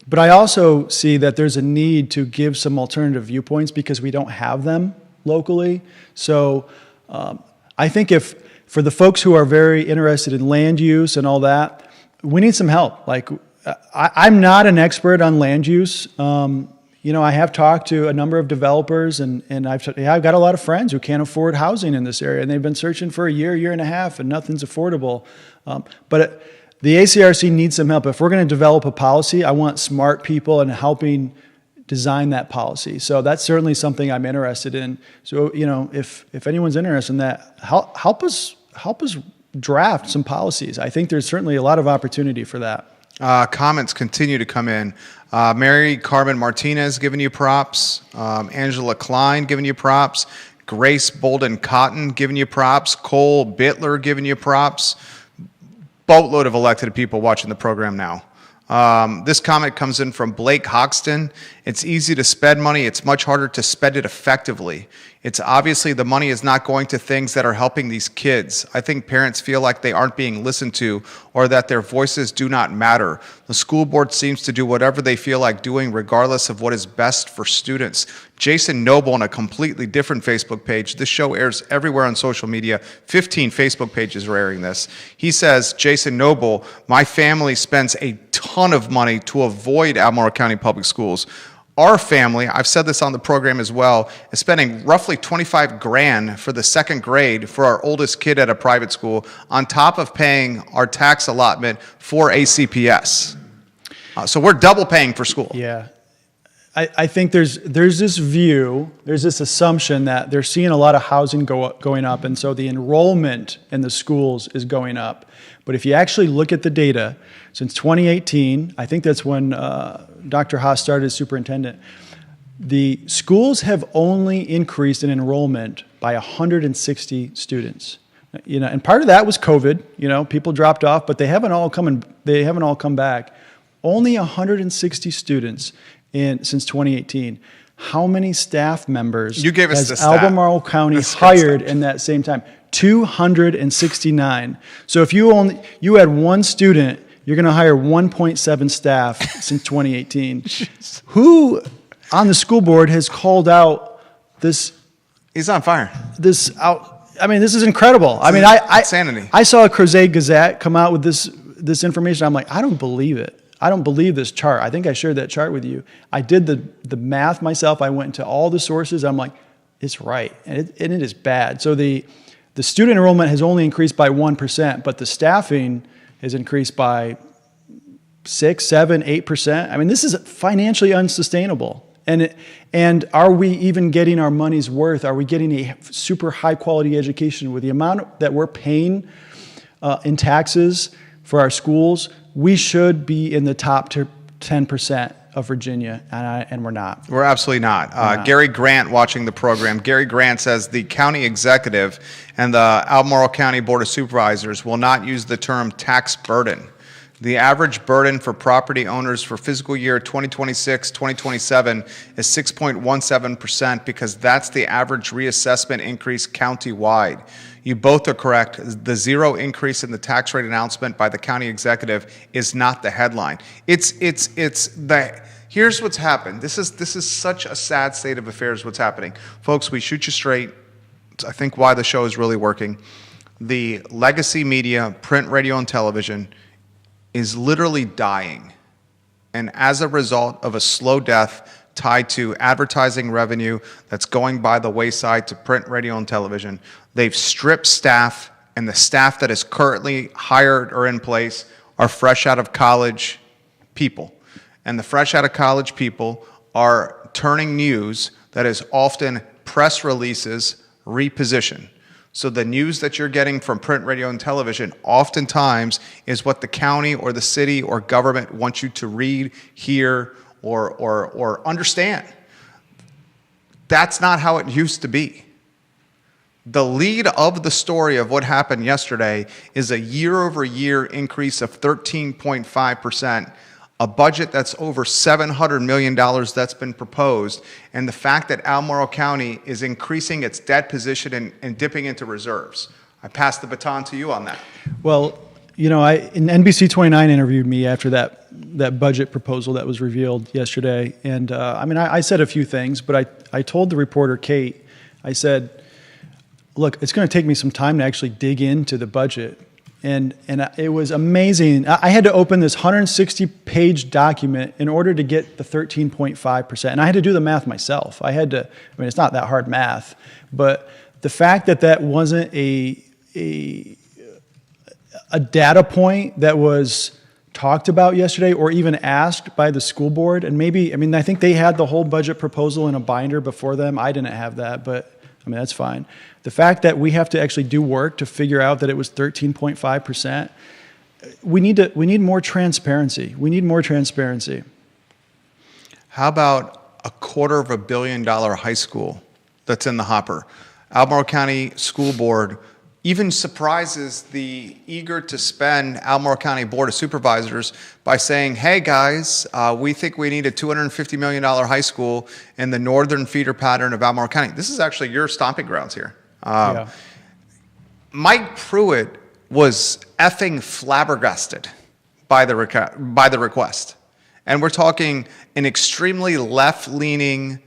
But I also see that there's a need to give some alternative viewpoints because we don't have them locally. So I think if for the folks who are very interested in land use and all that, we need some help. Like I'm not an expert on land use. I have talked to a number of developers, and I've got a lot of friends who can't afford housing in this area, and they've been searching for a year and a half, and nothing's affordable. But the ACRC needs some help. If we're going to develop a policy, I want smart people and helping design that policy. So that's certainly something I'm interested in. So if anyone's interested in that, help us draft some policies. I think there's certainly a lot of opportunity for that. Comments continue to come in. Mary Carmen Martinez giving you props. Angela Klein giving you props. Grace Bolden Cotton giving you props. Cole Bittler giving you props. Boatload of elected people watching the program now. This comment comes in from Blake Hoxton. It's easy to spend money. It's much harder to spend it effectively. It's obviously the money is not going to things that are helping these kids. I think parents feel like they aren't being listened to or that their voices do not matter. The school board seems to do whatever they feel like doing regardless of what is best for students. Jason Noble on a completely different Facebook page. This show airs everywhere on social media. 15 Facebook pages are airing this. He says, Jason Noble, my family spends a ton of money to avoid Albemarle County Public Schools. Our family, I've said this on the program as well, is spending roughly $25,000 for the second grade for our oldest kid at a private school, on top of paying our tax allotment for ACPS. So we're double paying for school. Yeah. I think there's this view, there's this assumption that they're seeing a lot of housing going up, and so the enrollment in the schools is going up. But if you actually look at the data, since 2018, I think that's when Dr. Haas started as superintendent, the schools have only increased in enrollment by 160 students. And part of that was COVID. People dropped off, but they haven't all come back. Only 160 students since 2018. How many staff members you gave us has Albemarle County hired in that same time? 269. So if you had one student, you're going to hire 1.7 staff since 2018. Who on the school board has called out this? He's on fire. This is incredible. Insanity. I saw a Crozet Gazette come out with this information. I'm like, I don't believe it. I don't believe this chart. I think I shared that chart with you. I did the math myself. I went into all the sources. I'm like, it's right, and it is bad. So the student enrollment has only increased by 1%, but the staffing has increased by 6, 7, 8%. This is financially unsustainable. And are we even getting our money's worth? Are we getting a super high quality education with the amount that we're paying in taxes for our schools? We should be in the top 10% of Virginia, and we're not. We're absolutely not. Gary Grant watching the program. Gary Grant says the county executive and the Albemarle County Board of Supervisors will not use the term tax burden. The average burden for property owners for fiscal year 2026-2027 is 6.17% because that's the average reassessment increase countywide. You both are correct. The zero increase in the tax rate announcement by the county executive is not the headline. Here's what's happened. This is such a sad state of affairs what's happening. Folks, we shoot you straight. I think why the show is really working. The legacy media, print, radio, and television is literally dying. And as a result of a slow death tied to advertising revenue that's going by the wayside to print, radio, and television. They've stripped staff, and the staff that is currently hired or in place are fresh out of college people. And the fresh out of college people are turning news that is often press releases repositioned. So the news that you're getting from print, radio, and television oftentimes is what the county or the city or government wants you to read, hear, or understand. That's not how it used to be. The lead of the story of what happened yesterday is a year-over-year increase of 13.5%, a budget that's over $700 million that's been proposed, and the fact that Albemarle County is increasing its debt position and dipping into reserves. I pass the baton to you on that. Well, you know, NBC 29 interviewed me after that budget proposal that was revealed yesterday, and I said a few things, but I told the reporter, Kate, I said, look, it's going to take me some time to actually dig into the budget. And it was amazing. I had to open this 160-page document in order to get the 13.5%. And I had to do the math myself. It's not that hard math. But the fact that wasn't a data point that was talked about yesterday or even asked by the school board, and I think they had the whole budget proposal in a binder before them. I didn't have that, but that's fine. The fact that we have to actually do work to figure out that it was 13.5%, we need more transparency. We need more transparency. How about a $250 million high school that's in the hopper? Albemarle County School Board even surprises the eager to spend Albemarle County Board of Supervisors by saying, hey guys, we think we need a $250 million high school in the northern feeder pattern of Albemarle County. This is actually your stomping grounds here. Yeah. Mike Pruitt was effing flabbergasted by the request. And we're talking an extremely left-leaning,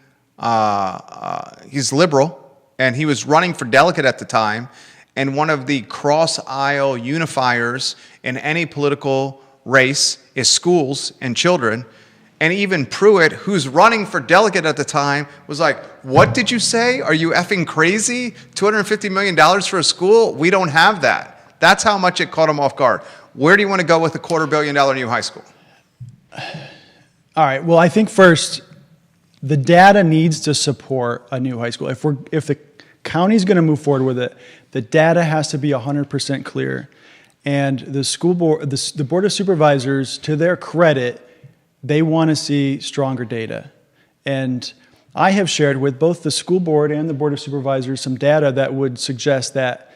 he's liberal, and he was running for delegate at the time, and one of the cross-aisle unifiers in any political race is schools and children. And even Pruitt, who's running for delegate at the time, was like, what did you say? Are you effing crazy? $250 million for a school? We don't have that. That's how much it caught him off guard. Where do you want to go with a $250 million new high school? All right. Well, I think first, the data needs to support a new high school. If the county's going to move forward with it, the data has to be 100% clear. And the school board, the Board of Supervisors, to their credit, they want to see stronger data. And I have shared with both the school board and the Board of Supervisors some data that would suggest that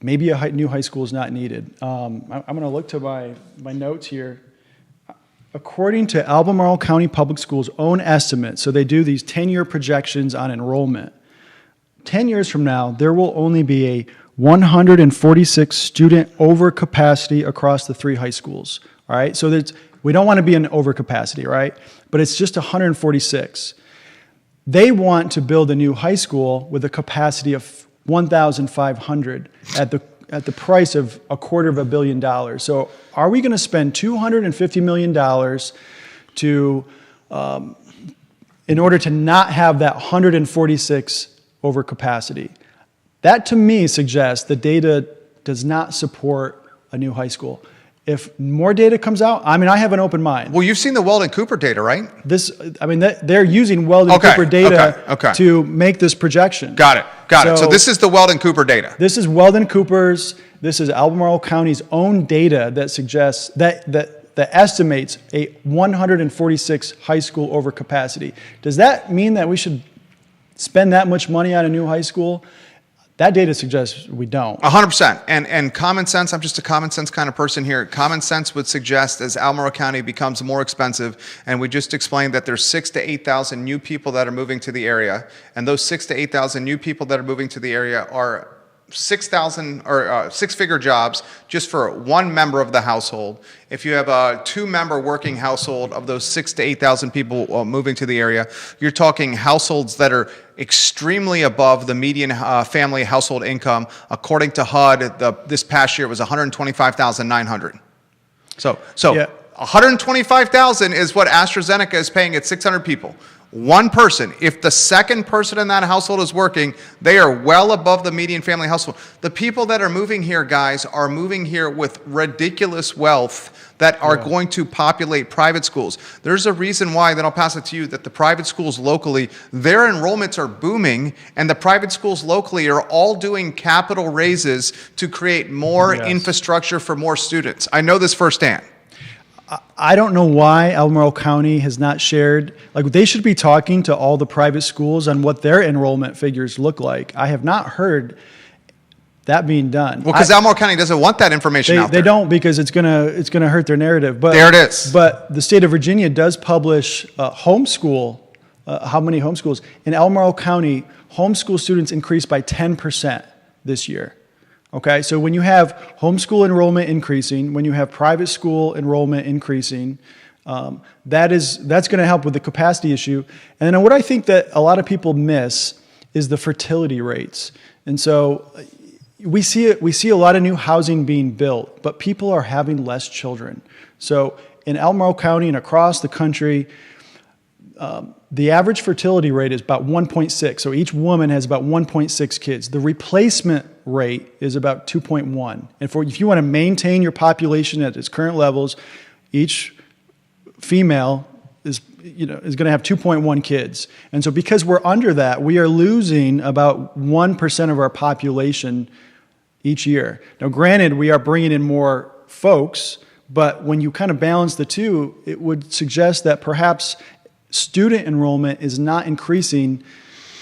maybe a new high school is not needed. I'm going to look to my notes here. According to Albemarle County Public Schools' own estimate, so they do these 10-year projections on enrollment, 10 years from now, there will only be a 146 student overcapacity across the 3 high schools. All right, so we don't want to be in overcapacity, right? But it's just 146. They want to build a new high school with a capacity of 1,500 at the price of $250 million. So are we going to spend $250 million in order to not have that 146 overcapacity? That to me suggests the data does not support a new high school. If more data comes out, I have an open mind. Well, you've seen the Weldon Cooper data, right? They're using Weldon Cooper data to make this projection. Got it. So this is the Weldon Cooper data. This is Weldon Cooper's, this is Albemarle County's own data that suggests that estimates a 146 high school overcapacity. Does that mean that we should spend that much money on a new high school? That data suggests we don't. 100%. And common sense, I'm just a common sense kind of person here. Common sense would suggest as Albemarle County becomes more expensive, and we just explained that there's 6,000 to 8,000 new people that are moving to the area, and those 6,000 to 8,000 new people that are moving to the area are 6,000 or six-figure jobs just for one member of the household. If you have a 2-member working household of those 6,000 to 8,000 people moving to the area, you're talking households that are extremely above the median family household income. According to HUD, this past year was $125,900. So yeah. $125,000 is what AstraZeneca is paying its 600 people. One person. If the second person in that household is working, they are well above the median family household. The people that are moving here, guys, are moving here with ridiculous wealth that are going to populate private schools. There's a reason why, then I'll pass it to you, that the private schools locally, their enrollments are booming, and the private schools locally are all doing capital raises to create more infrastructure for more students. I know this firsthand. I don't know why Albemarle County has not shared, like they should be talking to all the private schools on what their enrollment figures look like. I have not heard that being done. Well, because Albemarle County doesn't want that information out there. They don't, because it's gonna hurt their narrative. But there it is. But the state of Virginia does publish homeschool, how many homeschools. In Albemarle County, homeschool students increased by 10% this year. Okay, so when you have homeschool enrollment increasing, when you have private school enrollment increasing, that's going to help with the capacity issue. And then what I think that a lot of people miss is the fertility rates. And so we see a lot of new housing being built, but people are having less children. So in Albemarle County and across the country, the average fertility rate is about 1.6. So each woman has about 1.6 kids. The replacement rate is about 2.1. And if you want to maintain your population at its current levels, each female is going to have 2.1 kids. And so because we're under that, we are losing about 1% of our population each year. Now, granted, we are bringing in more folks, but when you kind of balance the two, it would suggest that perhaps student enrollment is not increasing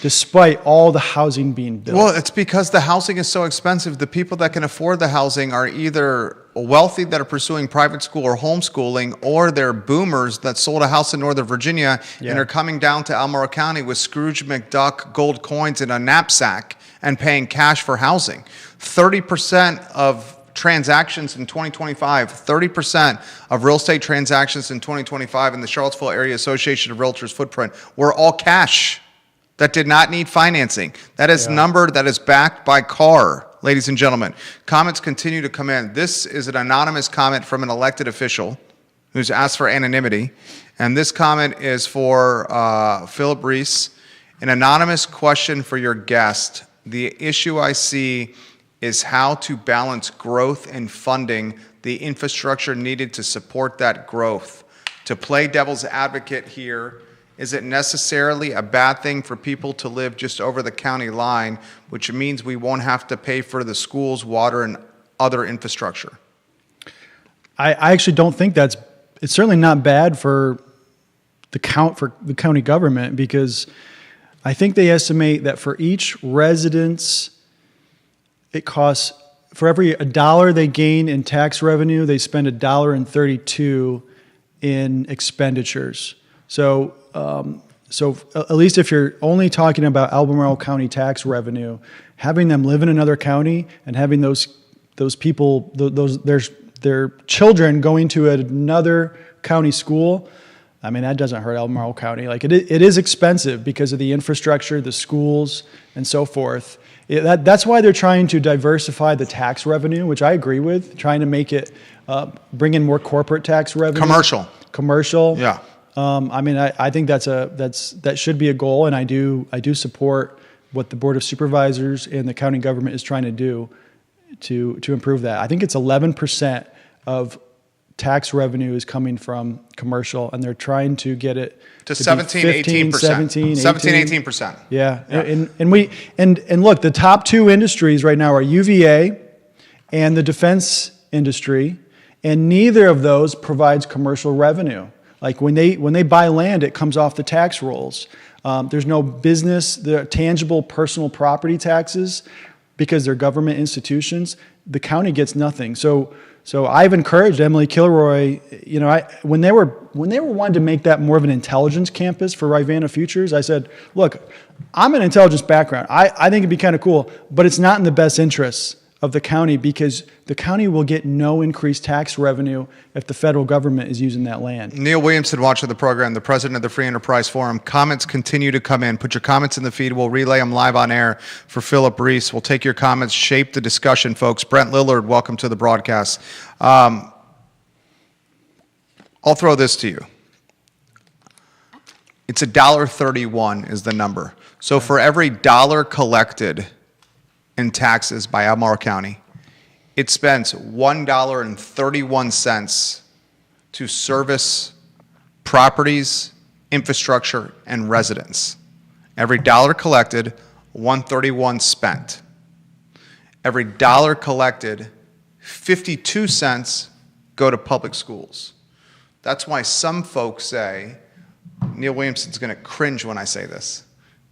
despite all the housing being built. Well, it's because the housing is so expensive. The people that can afford the housing are either wealthy that are pursuing private school or homeschooling, or they're boomers that sold a house in Northern Virginia and are coming down to Albemarle County with Scrooge McDuck gold coins in a knapsack and paying cash for housing. 30% of transactions in 2025, 30% of real estate transactions in 2025 in the Charlottesville Area Association of Realtors footprint were all cash that did not need financing. That is number that is backed by CAR, ladies and gentlemen. Comments continue to come in. This is an anonymous comment from an elected official who's asked for anonymity. And this comment is for Philip Reese. An anonymous question for your guest. The issue I see is how to balance growth and funding the infrastructure needed to support that growth. To play devil's advocate here, is it necessarily a bad thing for people to live just over the county line, which means we won't have to pay for the schools, water, and other infrastructure? I actually don't think it's certainly not bad for the county government, because I think they estimate that for each residence, it costs, for every $1 they gain in tax revenue, they spend $1.32 in expenditures. So at least if you're only talking about Albemarle County tax revenue, having them live in another county and having those people, their children going to another county school, I mean, that doesn't hurt Albemarle County. Like it is expensive because of the infrastructure, the schools, and so forth. That's why they're trying to diversify the tax revenue, which I agree with, trying to make it, bring in more corporate tax revenue. Commercial. Yeah. I mean, I think that should be a goal, and I do support what the Board of Supervisors and the county government is trying to do to improve that. I think it's 11% of tax revenue is coming from commercial, and they're trying to get it to 17, 18%. 17, 18%. Yeah. And look, the top two industries right now are UVA and the defense industry, and neither of those provides commercial revenue. Like when they buy land, it comes off the tax rolls. There's no business, the tangible personal property taxes, because they're government institutions. The county gets nothing. So I've encouraged Emily Kilroy, when they were wanting to make that more of an intelligence campus for Rivanna Futures, I said, look, I'm an intelligence background. I think it'd be kind of cool, but it's not in the best interests of the county, because the county will get no increased tax revenue if the federal government is using that land. Neil Williamson, watching the program, the president of the Free Enterprise Forum. Comments continue to come in. Put your comments in the feed. We'll relay them live on air for Philip Reese. We'll take your comments, shape the discussion, folks. Brent Lillard, welcome to the broadcast. I'll throw this to you. It's $1.31 is the number. So for every dollar collected in taxes by Albemarle County, it spends $1.31 to service properties, infrastructure, and residents. Every dollar collected, $1.31 spent. Every dollar collected, 52 cents go to public schools. That's why some folks say, Neil Williamson's going to cringe when I say this,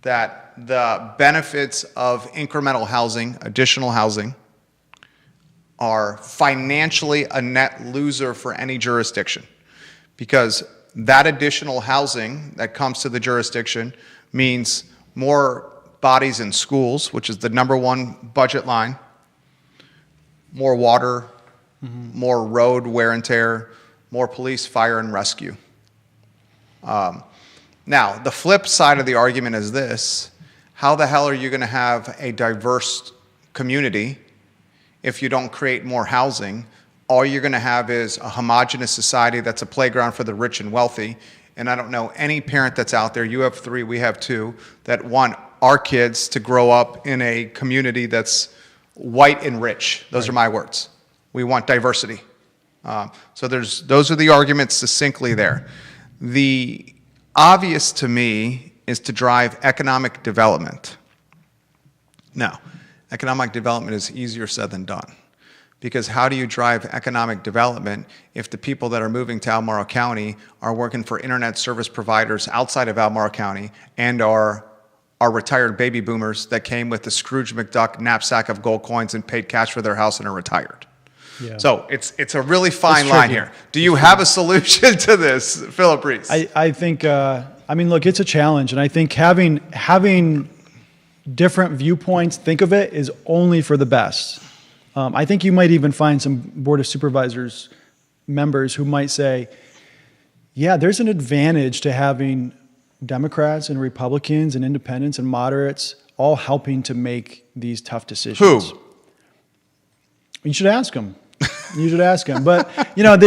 that the benefits of incremental housing, additional housing, are financially a net loser for any jurisdiction, because that additional housing that comes to the jurisdiction means more bodies in schools, which is the #1 budget line, more water, more road wear and tear, more police, fire, and rescue. Now, the flip side of the argument is this: how the hell are you going to have a diverse community if you don't create more housing? All you're going to have is a homogenous society that's a playground for the rich and wealthy. And I don't know any parent that's out there, you have 3, we have 2, that want our kids to grow up in a community that's white and rich. Those are my words. We want diversity. So those are the arguments succinctly there. The obvious to me is to drive economic development. Now, economic development is easier said than done, because how do you drive economic development if the people that are moving to Albemarle County are working for internet service providers outside of Albemarle County and are retired baby boomers that came with the Scrooge McDuck knapsack of gold coins and paid cash for their house and are retired? Yeah. So it's a really fine line here. Do you have a solution to this, Philip Reese? I think, I mean, look, it's a challenge. And I think having different viewpoints, think of it, is only for the best. I think you might even find some Board of Supervisors members who might say, yeah, there's an advantage to having Democrats and Republicans and independents and moderates all helping to make these tough decisions. Who? You should ask them. You should ask them. But, you know,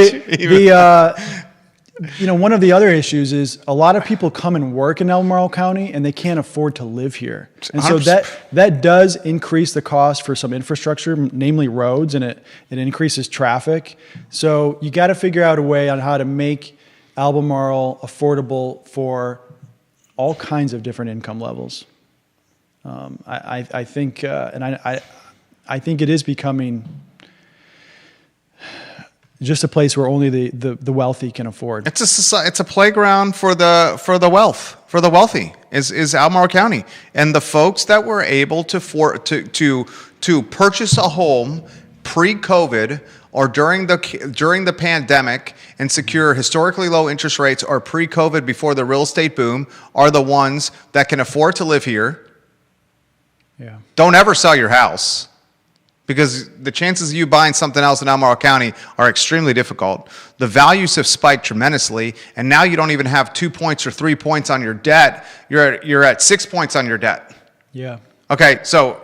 one of the other issues is a lot of people come and work in Albemarle County and they can't afford to live here. And so that does increase the cost for some infrastructure, namely roads, and it increases traffic. So you got to figure out a way on how to make Albemarle affordable for all kinds of different income levels. I think, and I think it is becoming just a place where only the wealthy can afford. It's a playground for the wealthy is Albemarle County, and the folks that were able to purchase a home pre-COVID or during the pandemic and secure historically low interest rates, or pre-COVID before the real estate boom, are the ones that can afford to live here. Yeah. Don't ever sell your house, because the chances of you buying something else in Albemarle County are extremely difficult. The values have spiked tremendously, and now you don't even have 2 points or 3 points on your debt. You're at 6 points on your debt. Yeah. Okay, so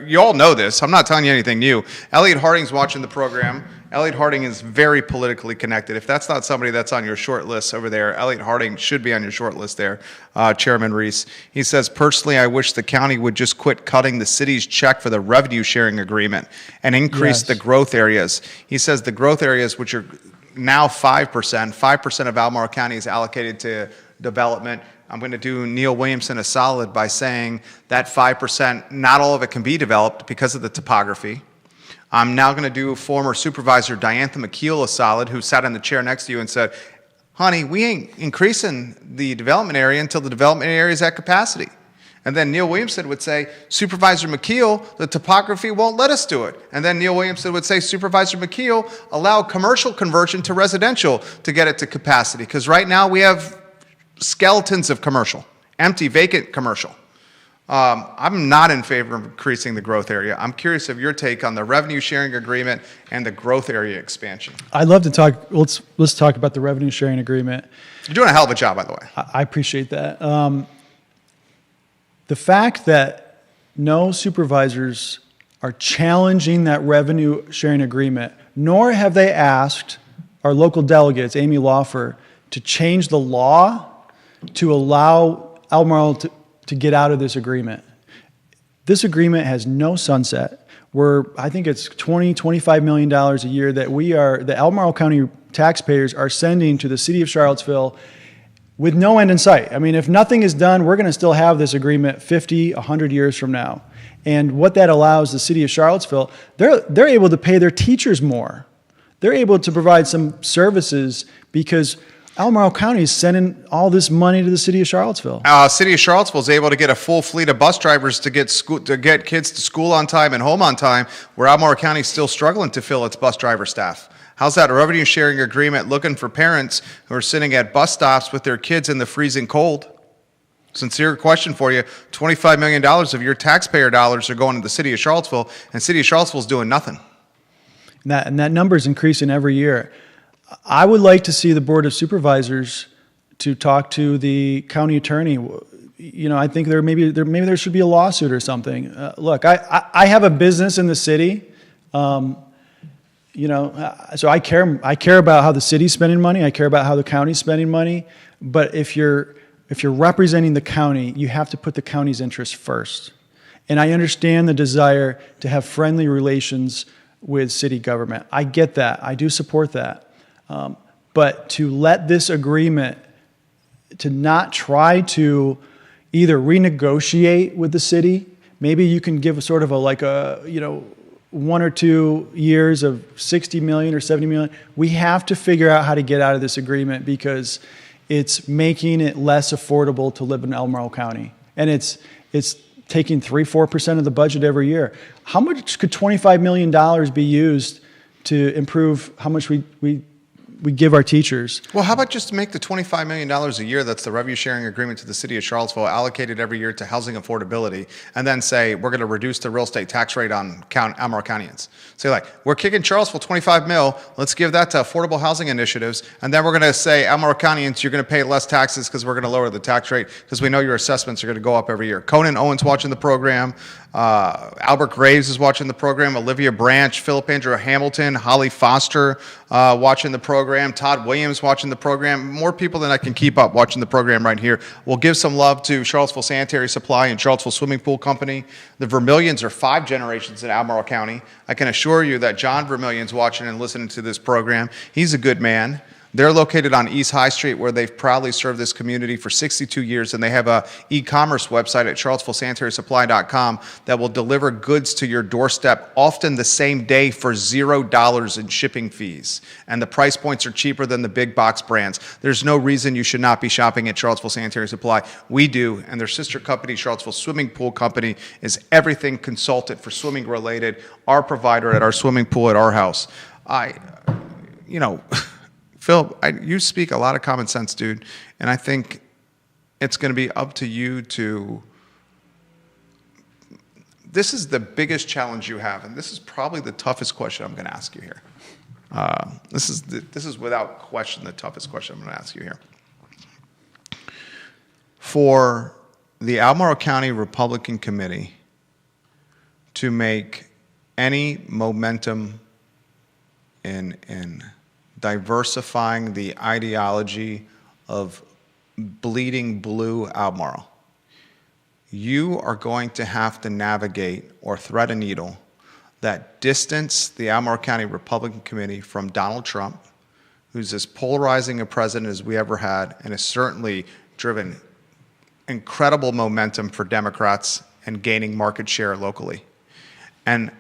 you all know this. I'm not telling you anything new. Elliot Harding's watching the program. Elliot Harding is very politically connected. If that's not somebody that's on your short list over there, Elliot Harding should be on your short list there, Chairman Reese. He says, personally, I wish the county would just quit cutting the city's check for the revenue sharing agreement and increase the growth areas. He says the growth areas, which are now 5% of Albemarle County is allocated to development. I'm going to do Neil Williamson a solid by saying that 5%, not all of it can be developed because of the topography. I'm now going to do former Supervisor Diantha McKeel a solid, who sat in the chair next to you and said, honey, we ain't increasing the development area until the development area is at capacity. And then Neil Williamson would say, Supervisor McKeel, the topography won't let us do it. And then Neil Williamson would say, Supervisor McKeel, allow commercial conversion to residential to get it to capacity. Because right now we have skeletons of commercial, empty, vacant commercial. I'm not in favor of increasing the growth area. I'm curious of your take on the revenue sharing agreement and the growth area expansion. I'd love to talk. Let's talk about the revenue sharing agreement. You're doing a hell of a job, by the way. I appreciate that. The fact that no supervisors are challenging that revenue sharing agreement, nor have they asked our local delegates, Amy Laufer, to change the law to allow Albemarle to get out of this agreement. This agreement has no sunset. I think it's $25 million a year that the Albemarle County taxpayers are sending to the city of Charlottesville with no end in sight. I mean, if nothing is done, we're going to still have this agreement 50, 100 years from now. And what that allows the city of Charlottesville, they're able to pay their teachers more. They're able to provide some services because Albemarle County is sending all this money to the city of Charlottesville. City of Charlottesville is able to get a full fleet of bus drivers to get kids to school on time and home on time, where Albemarle County is still struggling to fill its bus driver staff. How's that? A revenue sharing agreement looking for parents who are sitting at bus stops with their kids in the freezing cold? Sincere question for you. $25 million of your taxpayer dollars are going to the city of Charlottesville, and city of Charlottesville is doing nothing. And that number is increasing every year. I would like to see the Board of Supervisors to talk to the county attorney. You know, I think maybe there should be a lawsuit or something. Look, I have a business in the city. You know, so I care about how the city's spending money. I care about how the county's spending money. But if you're representing the county, you have to put the county's interests first. And I understand the desire to have friendly relations with city government. I get that. I do support that. But to let this agreement, to not try to either renegotiate with the city, maybe you can give sort of a 1 or 2 years of 60 million or 70 million. We have to figure out how to get out of this agreement because it's making it less affordable to live in Albemarle County. And it's taking 3-4% of the budget every year. How much could $25 million be used to improve how much we give our teachers? Well, how about just make the $25 million a year that's the revenue sharing agreement to the city of Charlottesville allocated every year to housing affordability, and then say we're going to reduce the real estate tax rate on Albemarle Countyans. Say like, we're kicking Charlottesville 25 mil, let's give that to affordable housing initiatives, and then we're going to say, Albemarle Countyans, you're going to pay less taxes because we're going to lower the tax rate because we know your assessments are going to go up every year. Conan Owens watching the program. Albert Graves is watching the program. Olivia Branch, Philip Andrew Hamilton, Holly Foster watching the program. Todd Williams watching the program. More people than I can keep up watching the program right here. We'll give some love to Charlottesville Sanitary Supply and Charlottesville Swimming Pool Company. The Vermillions are 5 generations in Albemarle County. I can assure you that John Vermillion's watching and listening to this program. He's a good man. They're located on East High Street, where they've proudly served this community for 62 years, and they have a e-commerce website at charlottesvillesanitarysupply.com that will deliver goods to your doorstep, often the same day for $0 in shipping fees. And the price points are cheaper than the big box brands. There's no reason you should not be shopping at Charlottesville Sanitary Supply. We do, and their sister company, Charlottesville Swimming Pool Company, is everything consultant for swimming related, our provider at our swimming pool at our house. Phil, you speak a lot of common sense, dude, and I think it's going to be up to you to. This is the biggest challenge you have, and this is probably the toughest question I'm going to ask you here. This is without question the toughest question I'm going to ask you here. For the Albemarle County Republican Committee to make any momentum in diversifying the ideology of bleeding blue Albemarle, you are going to have to navigate or thread a needle that distance the Albemarle County Republican Committee from Donald Trump, who's as polarizing a president as we ever had and has certainly driven incredible momentum for Democrats and gaining market share locally. And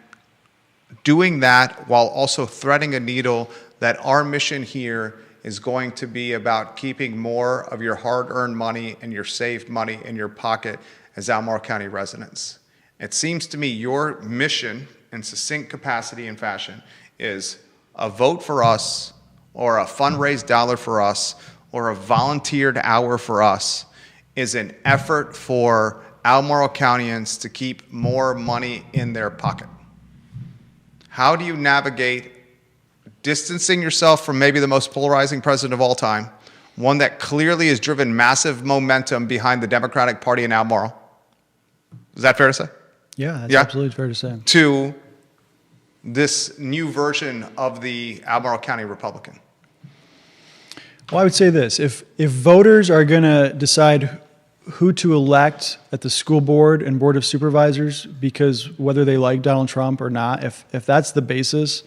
doing that while also threading a needle that our mission here is going to be about keeping more of your hard-earned money and your saved money in your pocket as Albemarle County residents. It seems to me your mission in succinct capacity and fashion is a vote for us or a fundraised dollar for us or a volunteered hour for us is an effort for Albemarle Countyans to keep more money in their pocket. How do you navigate distancing yourself from maybe the most polarizing president of all time, one that clearly has driven massive momentum behind the Democratic Party in Albemarle? Is that fair to say? Yeah, that's absolutely fair to say. To this new version of the Albemarle County Republican? Well, I would say this: if voters are going to decide who to elect at the school board and board of supervisors, because whether they like Donald Trump or not, if that's the basis,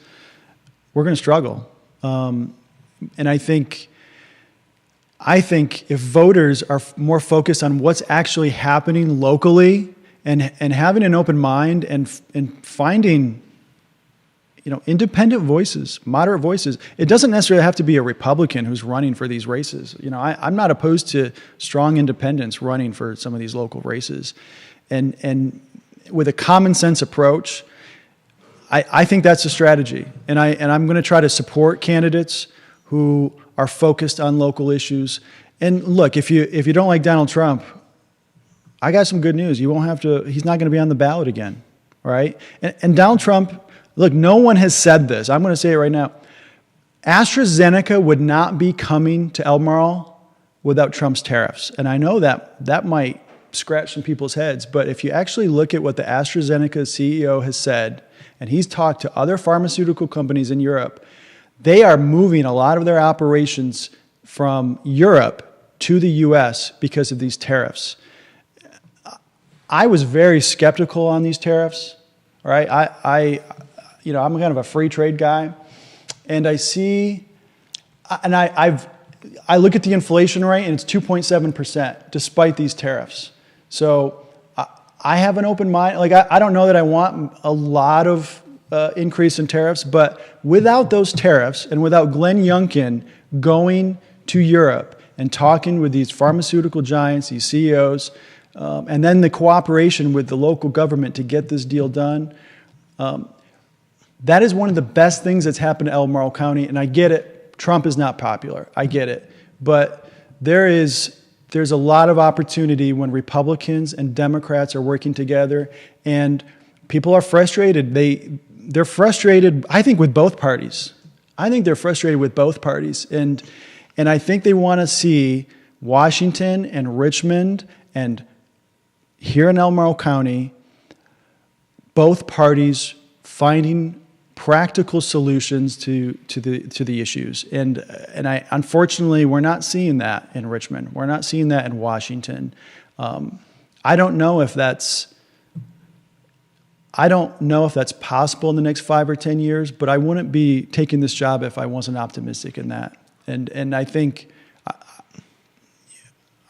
we're going to struggle. And I think if voters are more focused on what's actually happening locally and having an open mind and finding, independent voices, moderate voices. It doesn't necessarily have to be a Republican who's running for these races. I'm not opposed to strong independents running for some of these local races. And with a common sense approach, I think that's a strategy. And I'm going to try to support candidates who are focused on local issues. And look, if you don't like Donald Trump, I got some good news. You won't have to, he's not going to be on the ballot again, right? And Donald Trump, look, no one has said this. I'm going to say it right now. AstraZeneca would not be coming to Albemarle without Trump's tariffs. And I know that might scratch some people's heads, but if you actually look at what the AstraZeneca CEO has said, and he's talked to other pharmaceutical companies in Europe, they are moving a lot of their operations from Europe to the U.S. because of these tariffs. I was very skeptical on these tariffs, right? I'm kind of a free trade guy, and I look at the inflation rate, and it's 2.7% despite these tariffs. So I have an open mind. Like I don't know that I want a lot of increase in tariffs, but without those tariffs and without Glenn Youngkin going to Europe and talking with these pharmaceutical giants, these CEOs, and then the cooperation with the local government to get this deal done, that is one of the best things that's happened to Albemarle County. And I get it. Trump is not popular. I get it. But there's a lot of opportunity when Republicans and Democrats are working together, and people are frustrated. They're frustrated, I think, with both parties. I think they're frustrated with both parties. And I think they want to see Washington and Richmond and here in Albemarle County, both parties finding practical solutions to the issues. And unfortunately, we're not seeing that in Richmond. We're not seeing that in Washington. I don't know if that's possible in the next 5 or 10 years, but I wouldn't be taking this job if I wasn't optimistic in that. And I think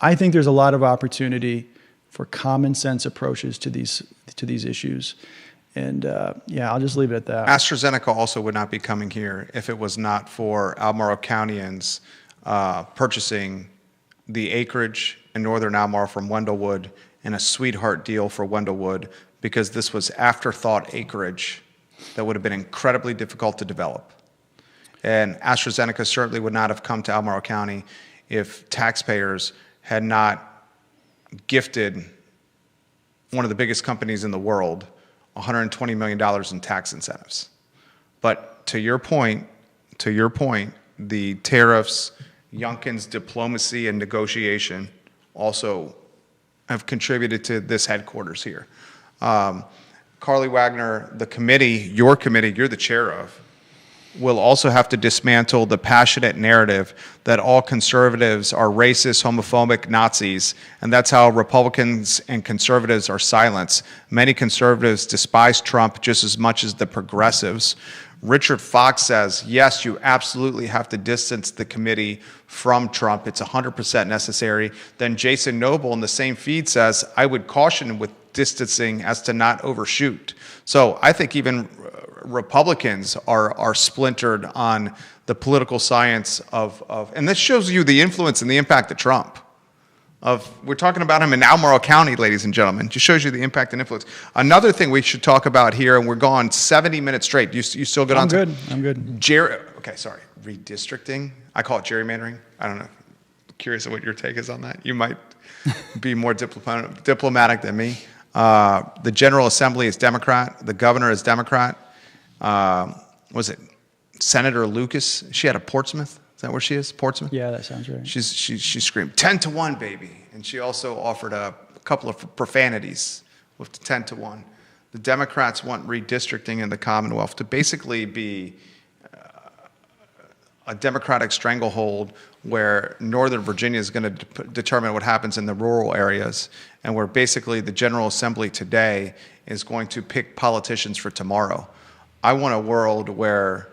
there's a lot of opportunity for common sense approaches to these issues. And I'll just leave it at that. AstraZeneca also would not be coming here if it was not for Albemarle Countyans purchasing the acreage in northern Albemarle from Wendellwood and a sweetheart deal for Wendellwood, because this was afterthought acreage that would have been incredibly difficult to develop. And AstraZeneca certainly would not have come to Albemarle County if taxpayers had not gifted one of the biggest companies in the world $120 million in tax incentives. But to your point, the tariffs, Youngkin's diplomacy and negotiation also have contributed to this headquarters here. Carly Wagner, the committee, your committee, you're the chair of, will also have to dismantle the passionate narrative that all conservatives are racist, homophobic, Nazis, and that's how Republicans and conservatives are silenced. Many conservatives despise Trump just as much as the progressives. Richard Fox says, yes, you absolutely have to distance the committee from Trump. It's 100% necessary. Then Jason Noble in the same feed says, I would caution with distancing as to not overshoot. So I think even Republicans are splintered on the political science of, and this shows you the influence and the impact of Trump. We're talking about him in Albemarle County, ladies and gentlemen. It just shows you the impact and influence. Another thing we should talk about here, and we're gone 70 minutes straight. You still good on time? I'm good. Okay, sorry. Redistricting. I call it gerrymandering. I don't know. Curious of what your take is on that. You might be more diplomatic than me. The General Assembly is Democrat. The governor is Democrat. Was it Senator Lucas? She out of Portsmouth? Is that where she is? Portsmouth? Yeah, that sounds right. She screamed 10-1, baby, and she also offered a couple of profanities with 10-1. The Democrats want redistricting in the Commonwealth to basically be a Democratic stranglehold where Northern Virginia is going to determine what happens in the rural areas, and where basically the General Assembly today is going to pick politicians for tomorrow. I want a world where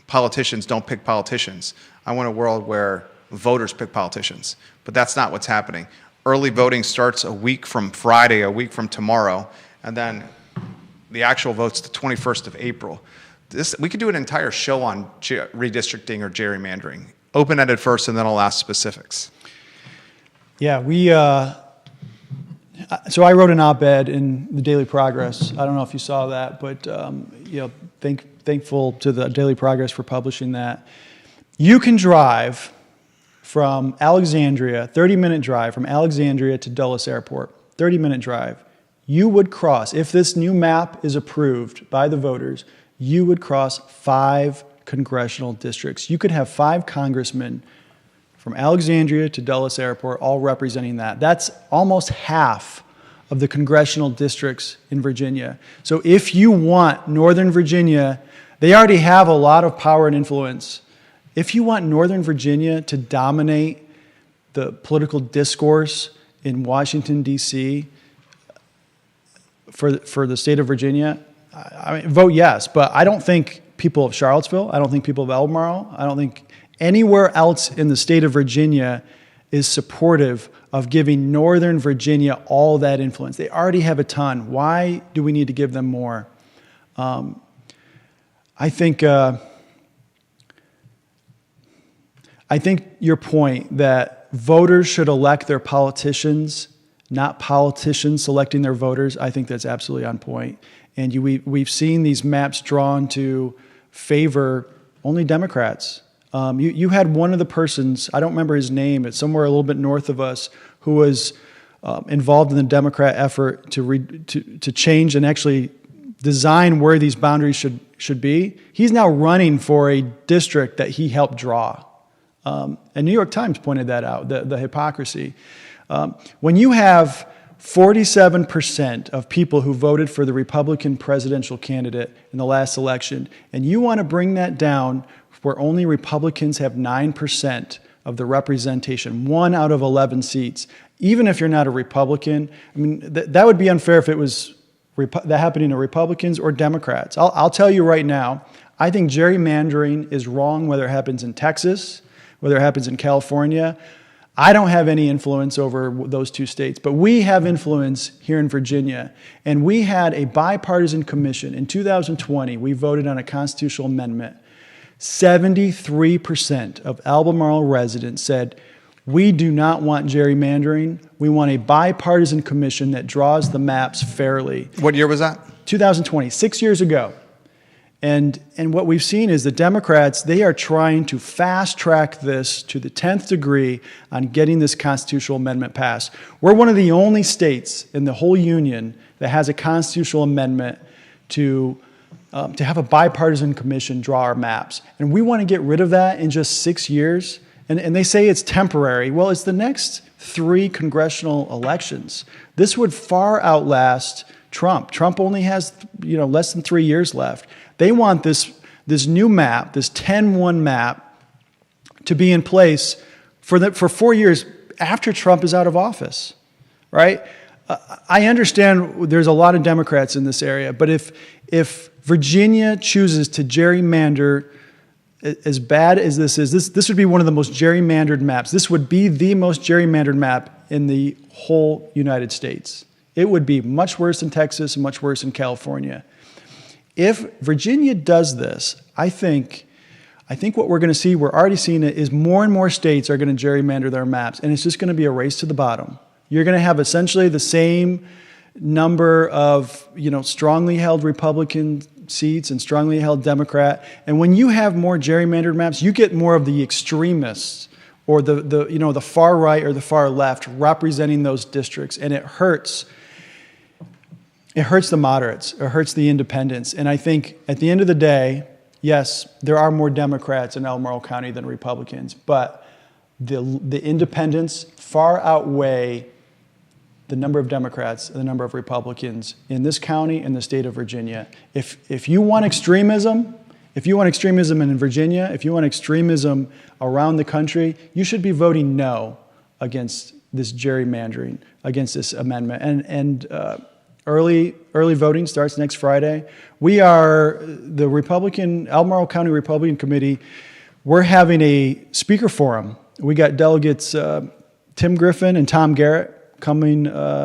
politicians don't pick politicians. I want a world where voters pick politicians. But that's not what's happening. Early voting starts a week from Friday, a week from tomorrow, and then the actual vote's the 21st of April. We could do an entire show on redistricting or gerrymandering. Open-ended first, and then I'll ask specifics. Yeah, so I wrote an op-ed in the Daily Progress. I don't know if you saw that, but thankful to the Daily Progress for publishing that. You can drive from Alexandria, 30-minute drive from Alexandria to Dulles Airport, 30-minute drive. You would cross, if this new map is approved by the voters, you would cross 5 congressional districts. You could have 5 congressmen from Alexandria to Dulles Airport all representing that. That's almost half of the congressional districts in Virginia. So if you want Northern Virginia, they already have a lot of power and influence. If you want Northern Virginia to dominate the political discourse in Washington, D.C., for the state of Virginia, I mean, vote yes. But I don't think people of Charlottesville, I don't think people of Albemarle, I don't think anywhere else in the state of Virginia is supportive of giving Northern Virginia all that influence. They already have a ton. Why do we need to give them more? I think your point that voters should elect their politicians, not politicians selecting their voters, I think that's absolutely on point. And we've seen these maps drawn to favor only Democrats. You had one of the persons, I don't remember his name, it's somewhere a little bit north of us, who was involved in the Democrat effort to change and actually design where these boundaries should be. He's now running for a district that he helped draw. And New York Times pointed that out, the hypocrisy. When you have 47% of people who voted for the Republican presidential candidate in the last election, and you want to bring that down where only Republicans have 9% of the representation, 1 out of 11 seats, even if you're not a Republican, I mean, that would be unfair if it was that happening to Republicans or Democrats. I'll tell you right now, I think gerrymandering is wrong, whether it happens in Texas, whether it happens in California. I don't have any influence over those 2 states, but we have influence here in Virginia. And we had a bipartisan commission. In 2020, we voted on a constitutional amendment. 73% of Albemarle residents said, we do not want gerrymandering. We want a bipartisan commission that draws the maps fairly. What year was that? 2020, 6 years ago. And what we've seen is the Democrats, they are trying to fast track this to the 10th degree on getting this constitutional amendment passed. We're one of the only states in the whole union that has a constitutional amendment to have a bipartisan commission draw our maps. And we want to get rid of that in just 6 years. And they say it's temporary. Well, it's the next 3 congressional elections. This would far outlast Trump. Trump only has less than 3 years left. They want this new map, this 10-1 map, to be in place for 4 years after Trump is out of office, right? I understand there's a lot of Democrats in this area, but if Virginia chooses to gerrymander as bad as this is, this would be one of the most gerrymandered maps. This would be the most gerrymandered map in the whole United States. It would be much worse in Texas and much worse in California. If Virginia does this, I think what we're going to see, we're already seeing it, is more and more states are going to gerrymander their maps, and it's just going to be a race to the bottom. You're going to have essentially the same number of strongly held Republican seats and strongly held Democrat. And when you have more gerrymandered maps, you get more of the extremists or the far right or the far left representing those districts, and it hurts. It hurts the moderates. It hurts the independents. And I think at the end of the day, yes, there are more Democrats in Albemarle County than Republicans, but the independents far outweigh the number of Democrats and the number of Republicans in this county and the state of Virginia. If you want extremism, If you want extremism in Virginia, if you want extremism around the country, you should be voting no against this gerrymandering, against this amendment. And early voting starts next Friday. We are the Albemarle County Republican Committee. We're having a speaker forum. We got delegates Tim Griffin and Tom Garrett coming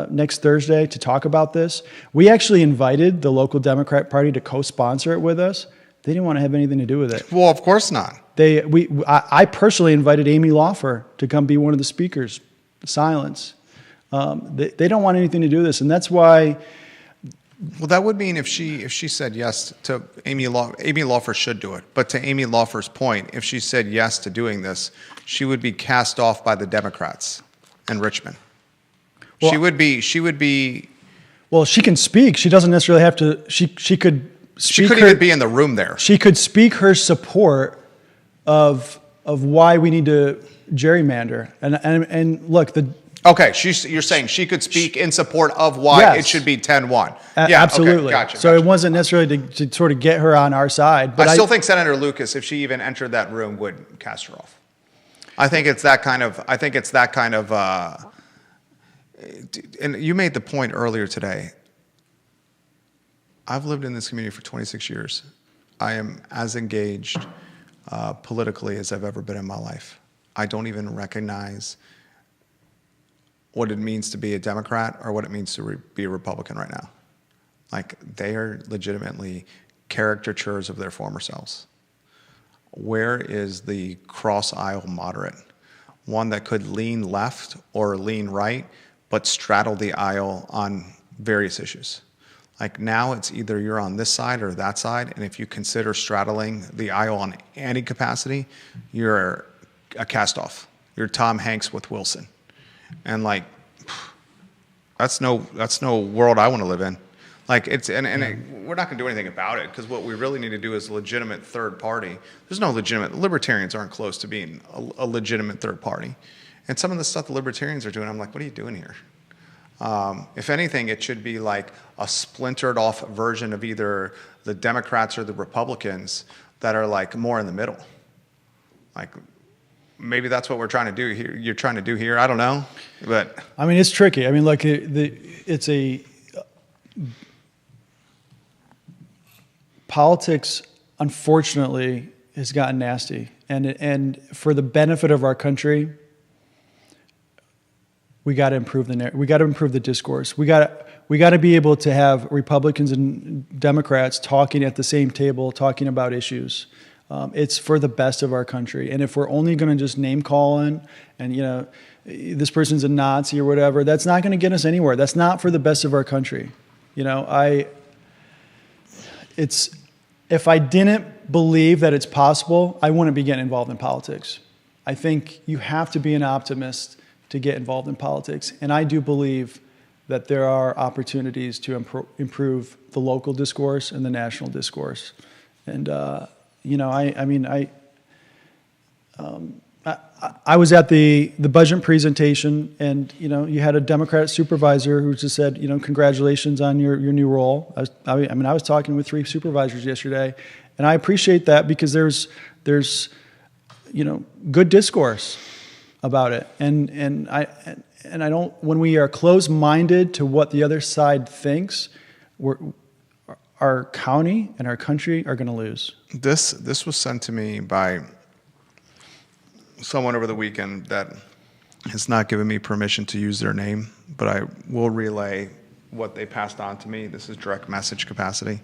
next Thursday to talk about this. We actually invited the local Democrat Party to co-sponsor it with us. They didn't want to have anything to do with it. Well, of course not. I personally invited Amy Laufer to come be one of the speakers. Silence. They don't want anything to do with this, and that's why. Well, that would mean if she said yes to Amy Laufer should do it. But to Amy Laufer's point, if she said yes to doing this, she would be cast off by the Democrats in Richmond. Well, she would be. Well, she can speak. She doesn't necessarily have to. She could. She couldn't even be in the room there. She could speak her support of why we need to gerrymander. And look, okay, you're saying she could speak in support of why yes. it should be 10-1. Yeah, absolutely. Okay, gotcha. So it wasn't necessarily to sort of get her on our side. But I still think Senator Lucas, if she even entered that room, would cast her off. I think it's that kind of. And you made the point earlier today. I've lived in this community for 26 years. I am as engaged politically as I've ever been in my life. I don't even recognize what it means to be a Democrat or what it means to be a Republican right now. Like, they are legitimately caricatures of their former selves. Where is the cross-aisle moderate? One that could lean left or lean right, but straddle the aisle on various issues. Like, now it's either you're on this side or that side, and if you consider straddling the aisle on any capacity, you're a cast-off. You're Tom Hanks with Wilson. And like, that's no world I want to live in. Like, we're not going to do anything about it, because what we really need to do is a legitimate third party. There's no legitimate, libertarians aren't close to being a legitimate third party. And some of the stuff the libertarians are doing, I'm like, what are you doing here? If anything, it should be like a splintered off version of either the Democrats or the Republicans that are like more in the middle. Like, maybe that's what we're trying to do here. You're trying to do here. I don't know, but I mean, it's tricky. I mean, like it's a politics. Unfortunately, has gotten nasty, and for the benefit of our country, we got to improve we got to improve the discourse. We got to be able to have Republicans and Democrats talking at the same table, talking about issues. It's for the best of our country. And if we're only going to just name calling and, this person's a Nazi or whatever, that's not going to get us anywhere. That's not for the best of our country. If I didn't believe that it's possible, I wouldn't be getting involved in politics. I think you have to be an optimist to get involved in politics. And I do believe that there are opportunities to improve the local discourse and the national discourse. And, I was at the budget presentation, and, you had a Democratic supervisor who just said, congratulations on your new role. I was talking with 3 supervisors yesterday, and I appreciate that, because there's good discourse about it. And I don't, when we are closed-minded to what the other side thinks, our county and our country are going to lose. This was sent to me by someone over the weekend that has not given me permission to use their name, but I will relay what they passed on to me. This is direct message capacity.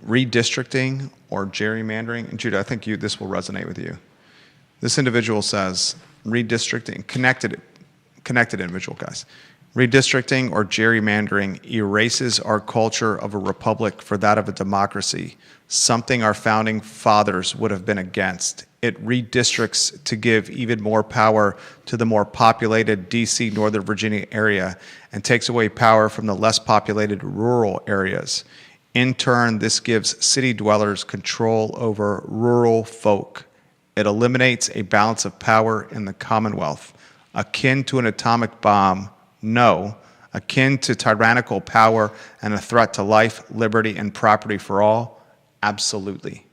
Redistricting or gerrymandering, and Judah, I think this will resonate with you. This individual says, redistricting, connected individual, guys. Redistricting or gerrymandering erases our culture of a republic for that of a democracy, something our founding fathers would have been against. It redistricts to give even more power to the more populated D.C., Northern Virginia area, and takes away power from the less populated rural areas. In turn, this gives city dwellers control over rural folk. It eliminates a balance of power in the Commonwealth, akin to an atomic bomb. No, akin to tyrannical power and a threat to life, liberty, and property for all? Absolutely.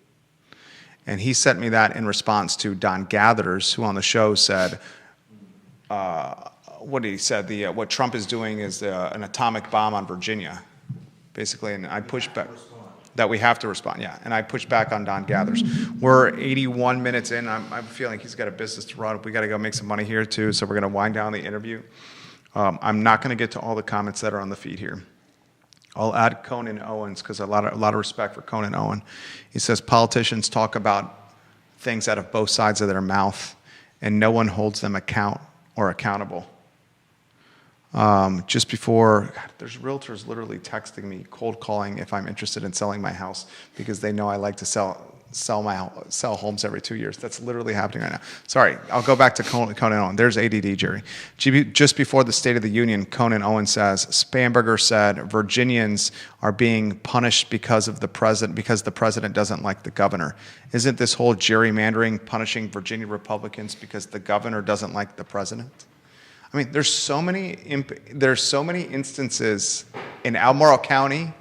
And he sent me that in response to Don Gathers, who on the show said, what did he said? What Trump is doing is an atomic bomb on Virginia, basically. And I pushed back that we have to respond. Yeah, and I pushed back on Don Gathers. We're 81 minutes in. I'm feeling he's got a business to run. We got to go make some money here too. So we're going to wind down the interview. I'm not going to get to all the comments that are on the feed here. I'll add Conan Owens because a lot of respect for Conan Owen. He says politicians talk about things out of both sides of their mouth, and no one holds them accountable. Just before, God, there's realtors literally texting me, cold calling if I'm interested in selling my house because they know I like to sell homes every 2 years. That's literally happening right now. Sorry, I'll go back to Conan Owen. There's ADD, Jerry. Just before the State of the Union, Conan Owen says, Spanberger said Virginians are being punished because the president doesn't like the governor. Isn't this whole gerrymandering punishing Virginia Republicans because the governor doesn't like the president? I mean, there's so many instances in Albemarle County,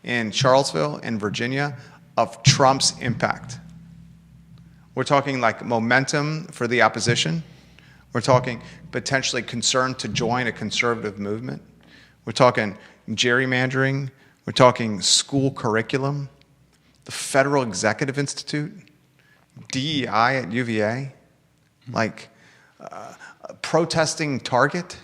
in Charlottesville, in Virginia, of Trump's impact. We're talking like momentum for the opposition. We're talking potentially concern to join a conservative movement. We're talking gerrymandering. We're talking school curriculum, the Federal Executive Institute, DEI at UVA, protesting Target,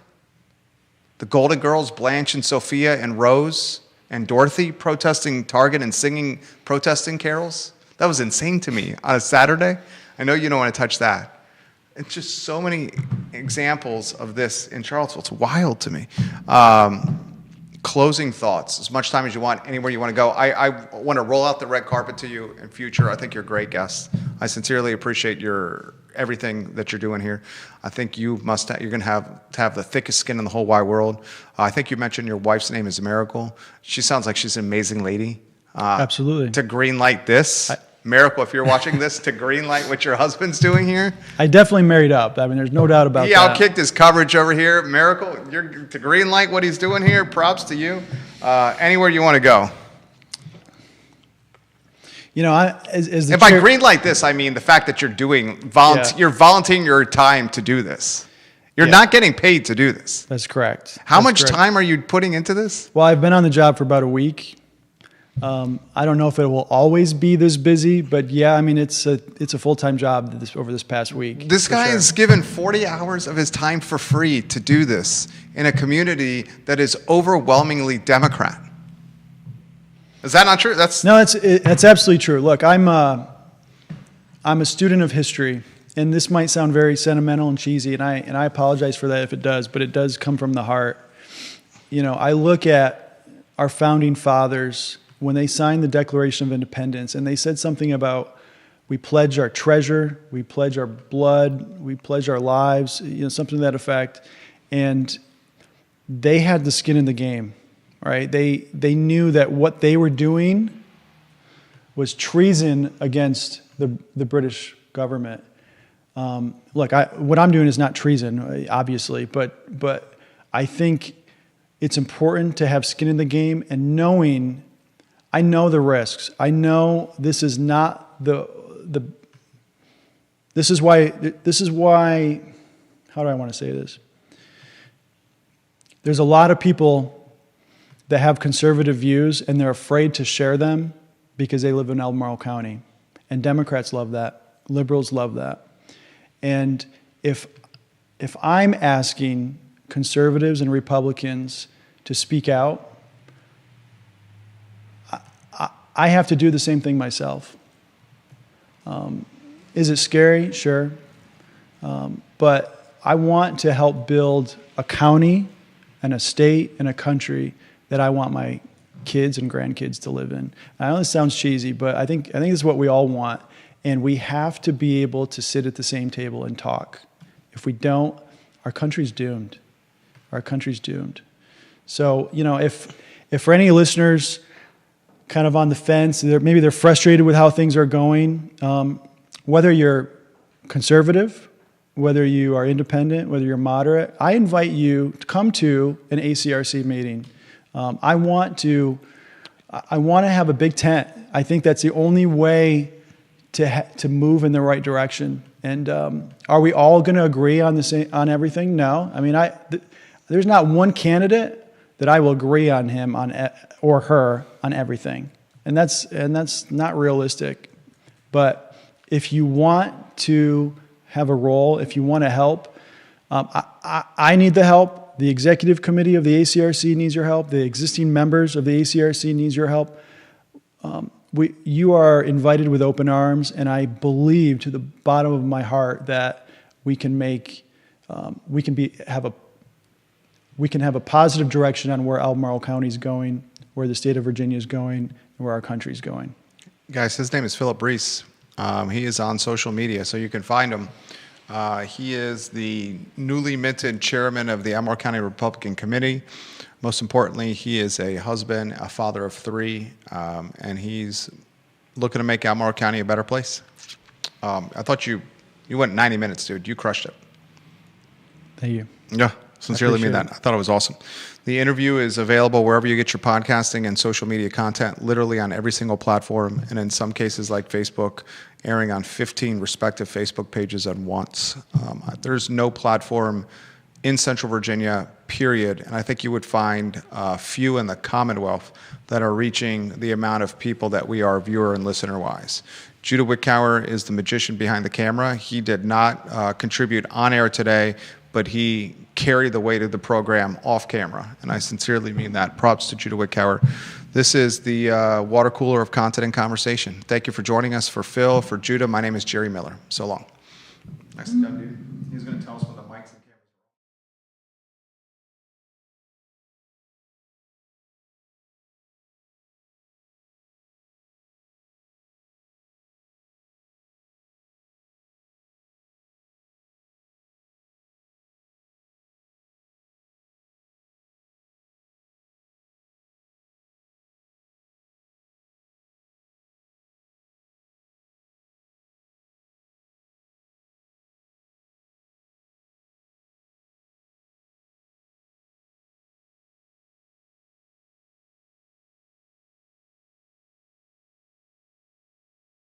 the Golden Girls, Blanche and Sophia and Rose and Dorothy protesting Target and singing protesting carols. That was insane to me on a Saturday. I know you don't want to touch that. It's just so many examples of this in Charlottesville. It's wild to me. Closing thoughts, as much time as you want, anywhere you want to go. I want to roll out the red carpet to you in future. I think you're a great guest. I sincerely appreciate everything that you're doing here. I think you're going to have the thickest skin in the whole wide world. I think you mentioned your wife's name is Miracle. She sounds like she's an amazing lady. Absolutely. To green light this. Miracle, if you're watching this, to green light what your husband's doing here. I definitely married up. I mean, there's no doubt about that. He outkicked his coverage over here. Miracle, you're to green light what he's doing here. Props to you. Anywhere you want to go. You know, and by green light this, I mean the fact that you're you're volunteering your time to do this. You're not getting paid to do this. That's correct. How much time are you putting into this? Well, I've been on the job for about a week. I don't know if it will always be this busy, but yeah, I mean, it's a full-time job over this past week. This guy is given 40 hours of his time for free to do this in a community that is overwhelmingly Democrat. Is that not true? That's absolutely true. Look, I'm a student of history, and this might sound very sentimental and cheesy, and I apologize for that if it does, but it does come from the heart. You know, I look at our founding fathers when they signed the Declaration of Independence, and they said something about we pledge our treasure, we pledge our blood, we pledge our lives, something to that effect. And they had the skin in the game, right? They knew that what they were doing was treason against the British government. Look, what I'm doing is not treason, obviously, but I think it's important to have skin in the game and knowing. I know the risks. I know this is not this is why, how do I want to say this? There's a lot of people that have conservative views and they're afraid to share them because they live in Albemarle County. And Democrats love that. Liberals love that. And if I'm asking conservatives and Republicans to speak out, I have to do the same thing myself. Is it scary? Sure. But I want to help build a county and a state and a country that I want my kids and grandkids to live in. I know this sounds cheesy, but I think this is what we all want. And we have to be able to sit at the same table and talk. If we don't, our country's doomed. Our country's doomed. So, if for any listeners kind of on the fence, maybe they're frustrated with how things are going, whether you're conservative, whether you are independent, whether you're moderate, I invite you to come to an ACRC meeting. I want to have a big tent. I think that's the only way to move in the right direction. And are we all going to agree on on everything? No. I mean, there's not one candidate that I will agree on him or her on everything, and that's not realistic. But if you want to have a role, if you want to help, I need the help. The executive committee of the ACRC needs your help. The existing members of the ACRC needs your help. You are invited with open arms, and I believe to the bottom of my heart that we can have a positive direction on where Albemarle County is going, where the state of Virginia is going, and where our country is going. Guys, his name is Philip Reese. He is on social media, so you can find him. He is the newly minted chairman of the Albemarle County Republican Committee. Most importantly, he is a husband, a father of 3, and he's looking to make Albemarle County a better place. I thought you went 90 minutes, dude. You crushed it. Thank you. Yeah, sincerely mean that. it. I thought it was awesome. The interview is available wherever you get your podcasting and social media content, literally on every single platform, and in some cases like Facebook, airing on 15 respective Facebook pages at once. There's no platform in Central Virginia, period, and I think you would find few in the Commonwealth that are reaching the amount of people that we are viewer and listener-wise. Judah Wickower is the magician behind the camera. He did not contribute on air today, but he carried the weight of the program off camera, and I sincerely mean that. Props to Judah Wickower. This is the water cooler of content and conversation. Thank you for joining us. For Phil, for Judah, my name is Jerry Miller. So long. Nice to dude. He's going to tell us what